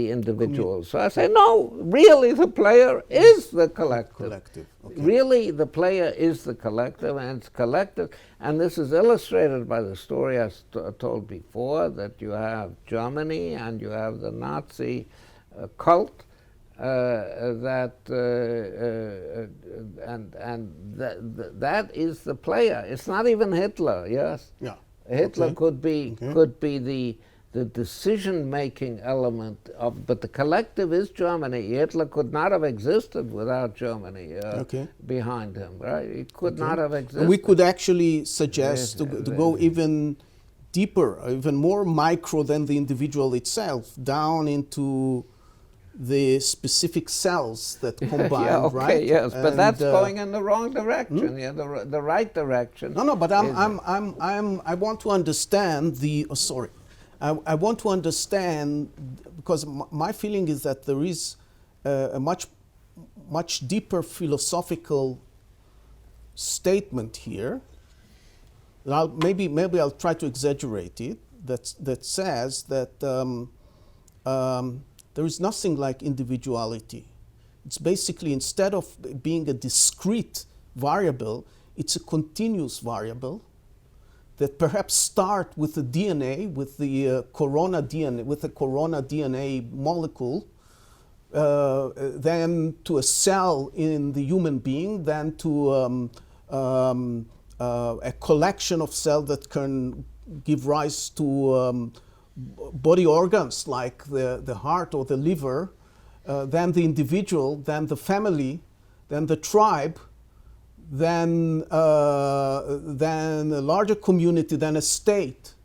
individual. So I say no. Really, the player is the collective. Okay. Really, the player is the collective, and it's collective. And this is illustrated by the story I told before, that you have Germany and you have the Nazi cult. That is the player. It's not even Hitler. Yes. Yeah. Hitler could be the decision-making element of, but the collective is Germany. Hitler could not have existed without Germany behind him. Right? He could not have existed. And we could actually suggest to go even deeper, even more micro than the individual itself, down into the specific cells that combine, right? Yes, but that's going in the wrong direction. Yeah, the right direction. No, but I want to understand I want to understand, because my feeling is that there is a much deeper philosophical statement here. Maybe I'll try to exaggerate it. That says that. There is nothing like individuality. It's basically, instead of being a discrete variable, it's a continuous variable that perhaps start with the DNA, with the corona DNA molecule, then to a cell in the human being, then to a collection of cells that can give rise to body organs like the heart or the liver, then the individual, then the family, then the tribe, then a larger community, then a state,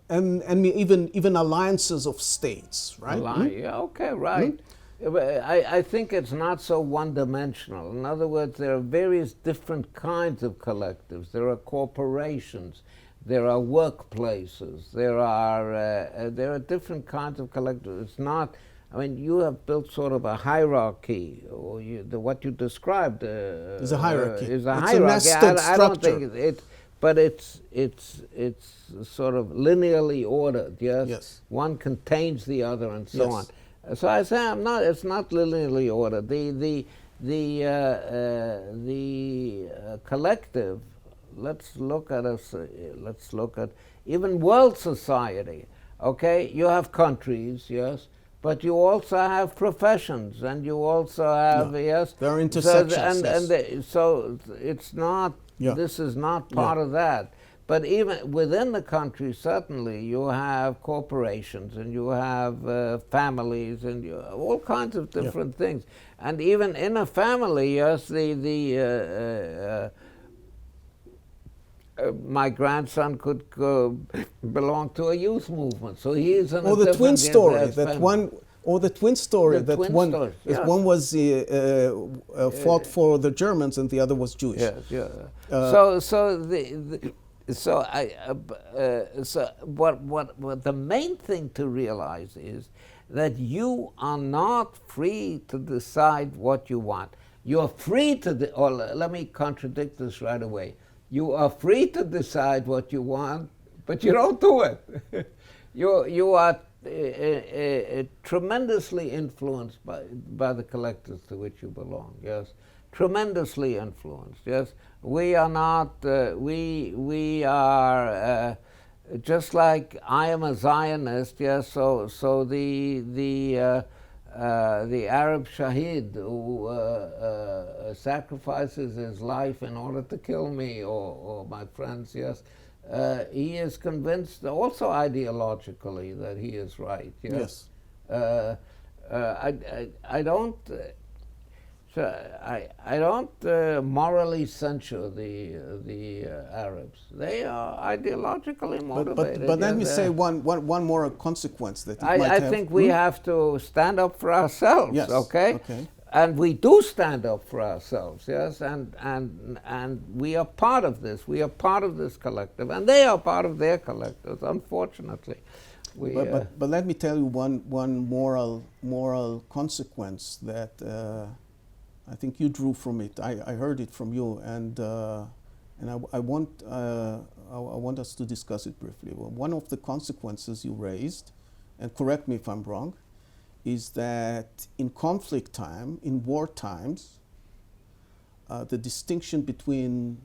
and even alliances of states, right? Yeah, okay, right. I think it's not so one-dimensional. In other words, there are various different kinds of collectives. There are corporations. There are workplaces. There are different kinds of collectives. It's not. I mean, you have built sort of a hierarchy, or what you described is a hierarchy. Is a it's hierarchy. A nested I don't think but it's sort of linearly ordered. Yes. One contains the other, and so on. So I say it's not linearly ordered. The collective. Let's look at even world society. Okay, you have countries, yes, but you also have professions, and you also have yes. There are intersections. So it's not. Yeah. This is not part of that. But even within the country, certainly you have corporations, and you have families, and all kinds of different things. And even in a family, yes, my grandson could belong to a youth movement, so he is in or the twin story that one, or the twin story that one, stories, if one was fought for the Germans and the other was Jewish. Yes, yeah. So what the main thing to realize is that you are not free to decide what you want. You are free to, or let me contradict this right away. You are free to decide what you want, but you don't do it. You are tremendously influenced by the collectives to which you belong. Yes, tremendously influenced. Yes, we are not. We are just like I am a Zionist. Yes, so the Arab Shahid who sacrifices his life in order to kill me or my friends, yes, he is convinced also ideologically that he is right. Yes. I don't. I don't morally censure the Arabs. They are ideologically motivated. But let me say one more consequence that it might I have. think we have to stand up for ourselves. Yes. Okay. And we do stand up for ourselves. Yes. And we are part of this. We are part of this collective, and they are part of their collectives. Unfortunately. But let me tell you one moral consequence that. I think you drew from it. I heard it from you, and I want us to discuss it briefly. Well, one of the consequences you raised, and correct me if I'm wrong, is that in conflict time, in war times, the distinction between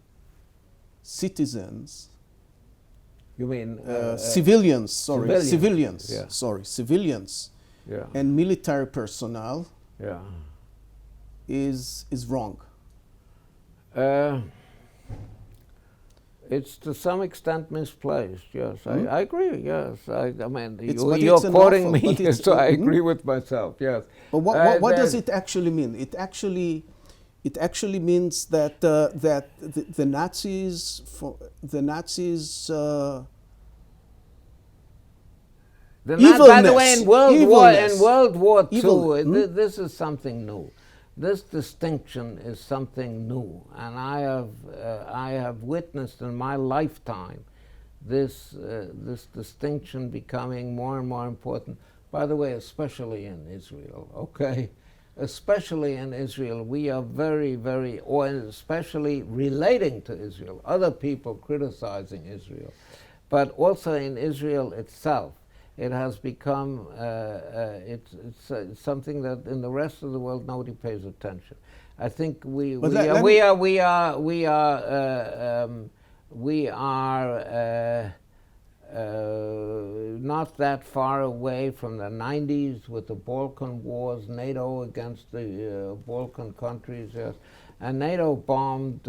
citizens. You mean civilians? Sorry, civilians. Yeah. Sorry, civilians. Yeah. And military personnel. Yeah. Is wrong. It's to some extent misplaced. Yes, I agree. Yes, I mean you're quoting me, so I agree with myself. Yes. But what does it actually mean? It actually means that that the Nazis by the way, in World War II, this is something new. This distinction is something new, and I have witnessed in my lifetime this distinction becoming more and more important. By the way, especially in Israel. Okay, especially in Israel, we are very, very, or especially relating to Israel. Other people criticizing Israel, but also in Israel itself. It has become it's something that in the rest of the world nobody pays attention. I think we are not that far away from the 90s with the Balkan Wars, NATO against the Balkan countries, yes, and NATO bombed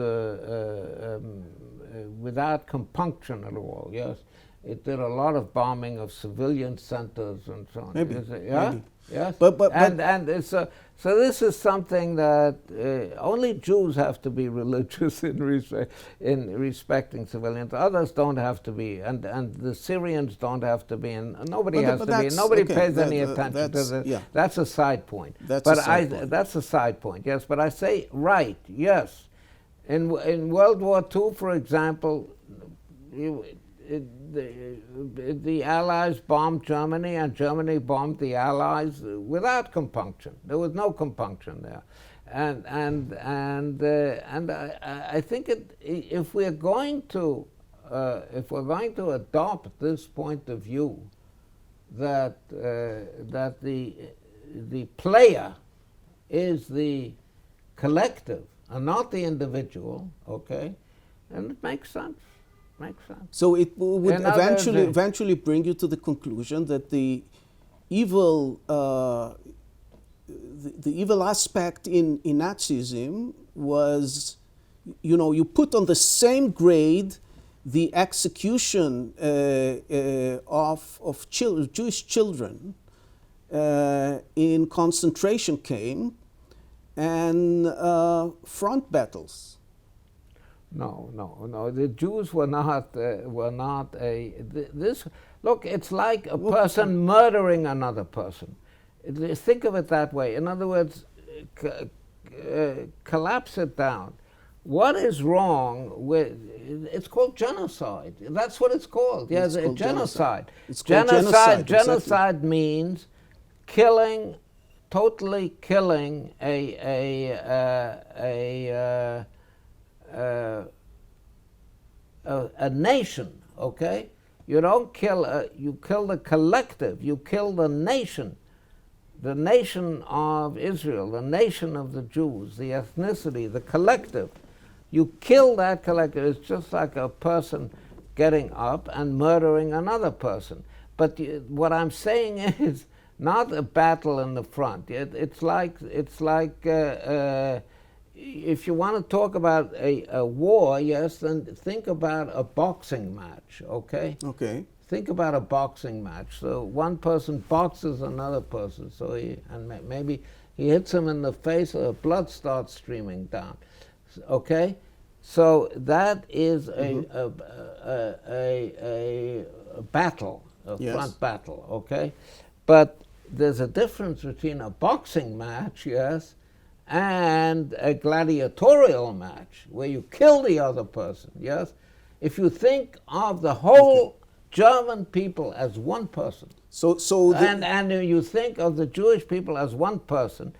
without compunction at all, yes. It did a lot of bombing of civilian centers and so on. Maybe. Yeah. Yes. But so this is something that only Jews have to be religious in respecting civilians. Others don't have to be, and the Syrians don't have to be, and nobody has to be. Nobody pays any attention to that. Yeah. That's a side point. That's a side point. Yes, but I say right. Yes, in World War II, for example, the Allies bombed Germany, and Germany bombed the Allies without compunction. There was no compunction there, and I think if we're going to adopt this point of view, that the player is the collective and not the individual, okay, and it makes sense. Makes sense. So it would eventually bring you to the conclusion that the evil, the evil aspect in Nazism was, you put on the same grade the execution of Jewish children in concentration camp and front battles. No. The Jews were not this. Look, it's like a person murdering another person. Think of it that way. In other words, collapse it down. What is wrong with? It's called genocide. That's what it's called. Yeah, it's called genocide. It's called genocide. Genocide means killing, totally killing a nation. Okay, you don't kill. You kill the collective. You kill the nation. The nation of Israel, the nation of the Jews, the ethnicity, the collective. You kill that collective. It's just like a person getting up and murdering another person. But what I'm saying is not a battle in the front. It's like if you want to talk about a war, yes, then think about a boxing match, okay? Okay. Think about a boxing match. So one person boxes another person, maybe he hits him in the face, or blood starts streaming down. Okay, so that is a battle, a front battle. Okay, but there's a difference between a boxing match, yes, and a gladiatorial match where you kill the other person. Yes, if you think of the whole German people as one person, and you think of the Jewish people as one person,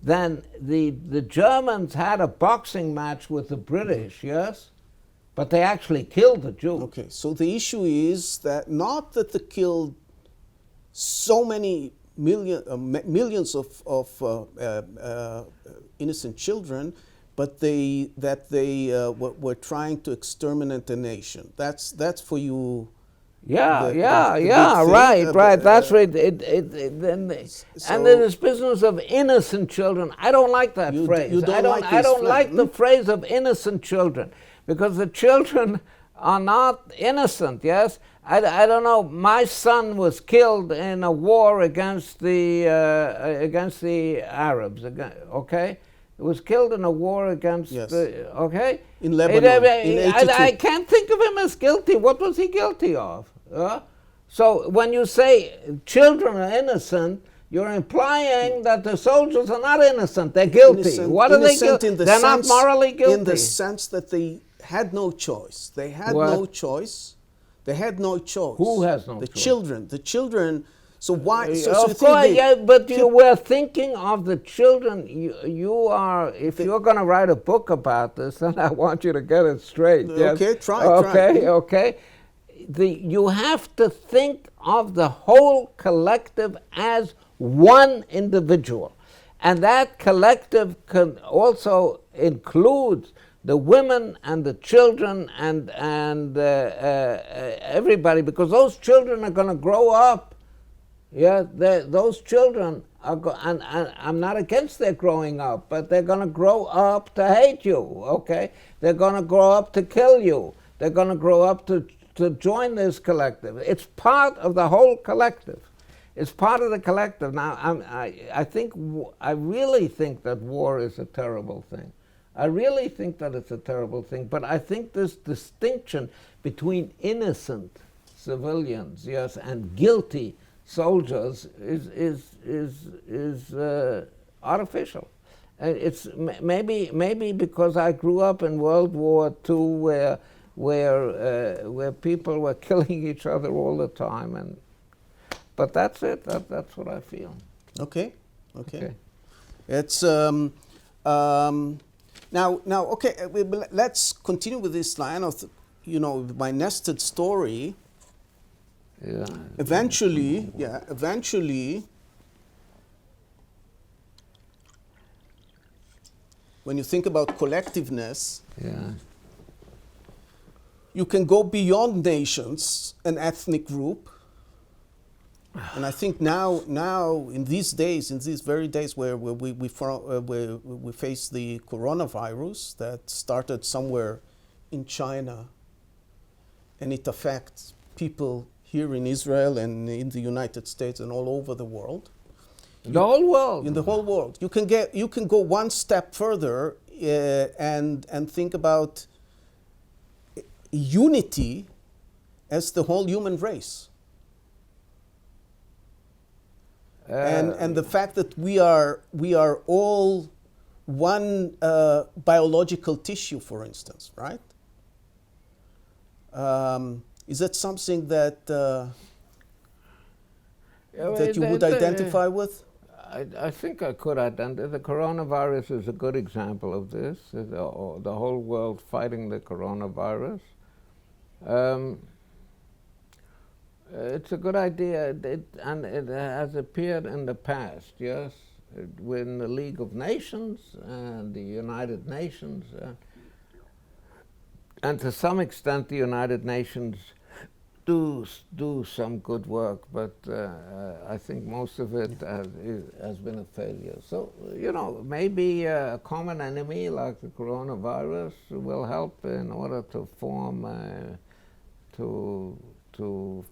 then the Germans had a boxing match with the British, yes, but they actually killed the Jews. Okay, so the issue is that not that they killed so many millions of innocent children, but they were trying to exterminate the nation. That's for you. Right. That's right. And then this business of innocent children, I don't like that phrase. I don't like the phrase of innocent children, because the children are not innocent. Yes, I don't know. My son was killed in a war against the Arabs. Okay. It was killed in a war against in Lebanon. I can't think of him as guilty. What was he guilty of? So when you say children are innocent, you're implying that the soldiers are not innocent. They're guilty. What are they guilty? They're not morally guilty. In the sense that they had no choice. They had no choice. They had no choice. Who has no choice? The children. So why? Of course, but you were thinking of the children. You are. If you're going to write a book about this, then I want you to get it straight. Okay, try. Okay. You have to think of the whole collective as one individual, and that collective can also include the women and the children and everybody, because those children are going to grow up. Yeah, those children are, and I'm not against their growing up, but they're going to grow up to hate you, okay? They're going to grow up to kill you. They're going to grow up to join this collective. It's part of the whole collective. It's part of the collective. Now, I really think that war is a terrible thing. I really think that it's a terrible thing, but I think this distinction between innocent civilians, yes, and guilty soldiers is artificial. It's maybe because I grew up in World War II, where people were killing each other all the time, but that's it. That's what I feel. Okay. It's now. Okay, let's continue with this line of, my nested story. Yeah. Eventually, when you think about collectiveness, you can go beyond nations and ethnic group, And I think now in these days, in these very days where we face the coronavirus that started somewhere in China, and it affects people here in Israel and in the United States and all over the world. The whole world. In the whole world, you can go one step further and think about unity as the whole human race. And the fact that we are all one biological tissue, for instance, right? Is that something that that you would identify with? I think I could identify. The coronavirus is a good example of this. The whole world fighting the coronavirus. It's a good idea, and it has appeared in the past, yes, in the League of Nations and the United Nations. And to some extent, the United Nations do some good work, but I think most of it has been a failure. So, maybe a common enemy like the coronavirus will help in order to form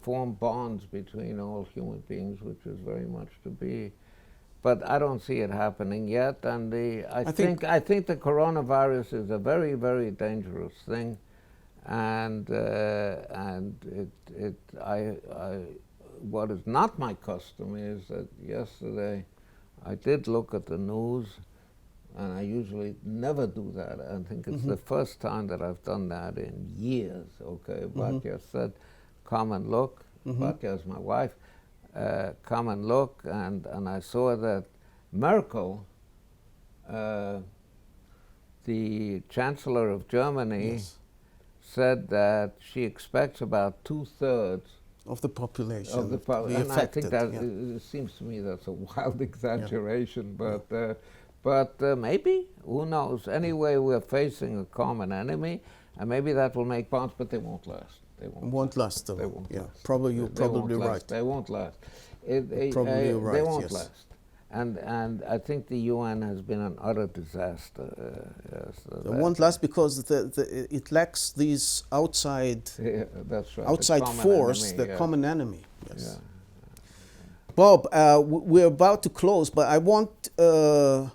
form bonds between all human beings, which is very much to be. But I don't see it happening yet, and I think the coronavirus is a very, very dangerous thing. And what is not my custom is that yesterday I did look at the news, and I usually never do that. I think it's the first time that I've done that in years. Okay, Batya said, "Come and look." Batya is my wife. Come and look, and I saw that Merkel, the Chancellor of Germany, said that she expects about 2/3 of the population of the and I think that it seems to me that's a wild exaggeration, but maybe, who knows? Anyway, we're facing a common enemy, and maybe that will make bonds, but they won't last. They won't last. Though. They won't last. Probably you're probably right. They won't last. Probably you're right. They won't last. And I think the UN has been an utter disaster. They won't last because it lacks these outside force, the common enemy. Yes. Yeah. Bob, we're about to close, but I want to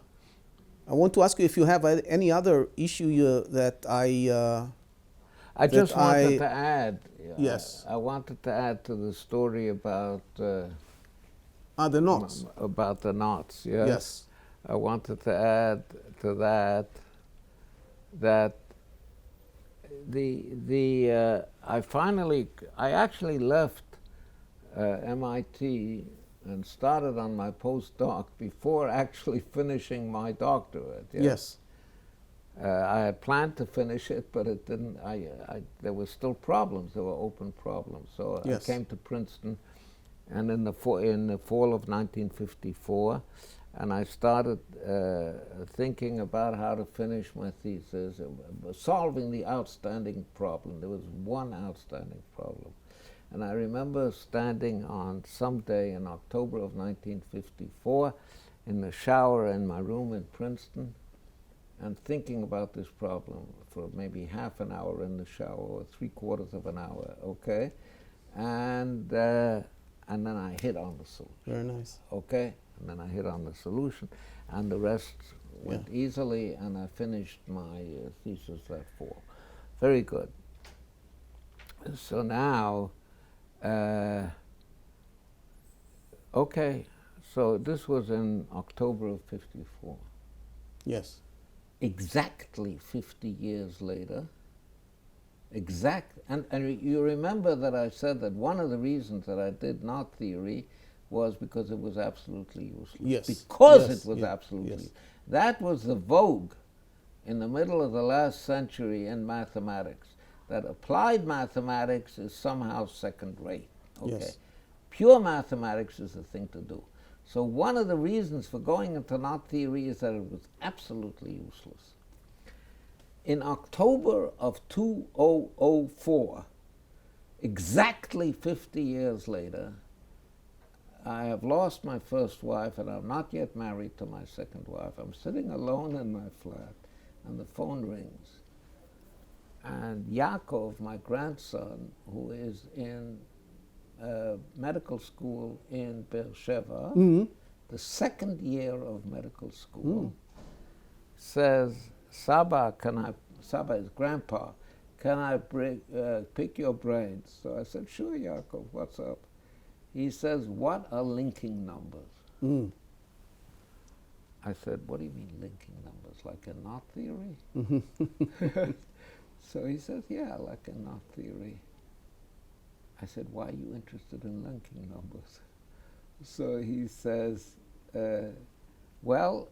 ask you if you have any other issue that I just wanted to add. Yes. I wanted to add to the story about. The knots. About the knots, yes. Yes. I wanted to add to that I actually left MIT and started on my postdoc before actually finishing my doctorate. Yes. I had planned to finish it, but it didn't. There were still problems. There were open problems. So I came to Princeton. And in the fall of 1954, and I started thinking about how to finish my thesis, solving the outstanding problem. There was one outstanding problem. And I remember standing on some day in October of 1954 in the shower in my room in Princeton and thinking about this problem for maybe half an hour in the shower or 3/4 of an hour, okay? And then I hit on the solution. Very nice. Okay? And then I hit on the solution, and the rest went easily, and I finished my thesis that fall. Very good. So now, okay, so this was in October of 54. Yes. Exactly 50 years later, and you remember that I said that one of the reasons that I did knot theory was because it was absolutely useless. Yes. Because it was absolutely useless. That was the vogue in the middle of the last century in mathematics, that applied mathematics is somehow second rate. Okay. Yes. Pure mathematics is the thing to do. So one of the reasons for going into knot theory is that it was absolutely useless. In October of 2004, exactly 50 years later, I have lost my first wife and I'm not yet married to my second wife. I'm sitting alone in my flat and the phone rings. And Yaakov, my grandson, who is in medical school in Beersheba, the second year of medical school, says, Saba is grandpa, can I pick your brains? So I said, sure, Yaakov, what's up? He says, what are linking numbers? I said, what do you mean linking numbers? Like a knot theory? So he says, yeah, like a knot theory. I said, why are you interested in linking numbers? So he says, well,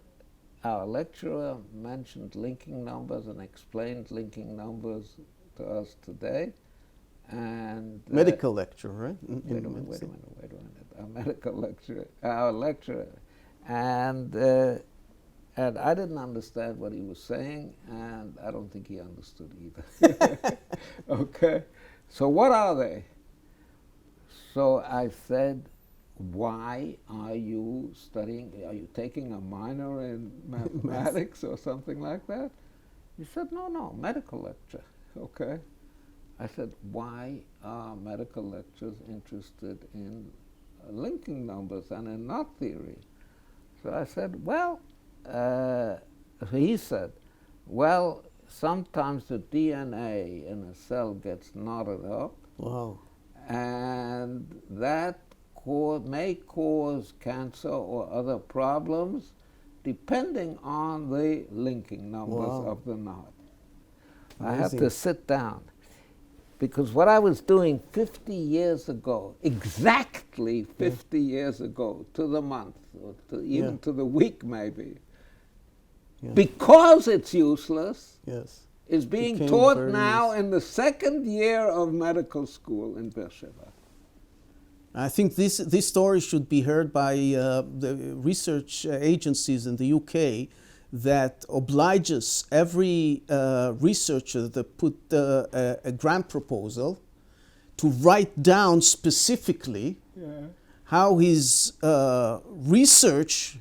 our lecturer mentioned linking numbers and explained linking numbers to us today. And medical lecturer, right? Wait a minute. Our medical lecturer, our lecturer. And I didn't understand what he was saying, and I don't think he understood either. Okay? So what are they? So I said, why are you studying, are you taking a minor in mathematics or something like that? He said, no, medical lecture. Okay. I said, why are medical lecturers interested in linking numbers and in knot theory? So I said, well, he said, well, sometimes the DNA in a cell gets knotted up. Wow. And that may cause cancer or other problems depending on the linking numbers of the knot. Amazing. I had to sit down because what I was doing 50 years ago, exactly 50 years ago, to the month, or even to the week maybe, because it's useless, is being taught now in the second year of medical school in Beersheba. I think this story should be heard by the research agencies in the UK that obliges every researcher that put a grant proposal to write down specifically how his research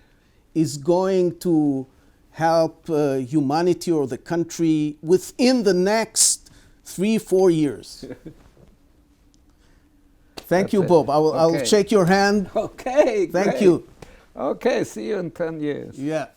is going to help humanity or the country within the next 3-4 years. Thank you, Bob. I'll shake your hand. Okay, Thank you. Okay, see you in 10 years. Yeah.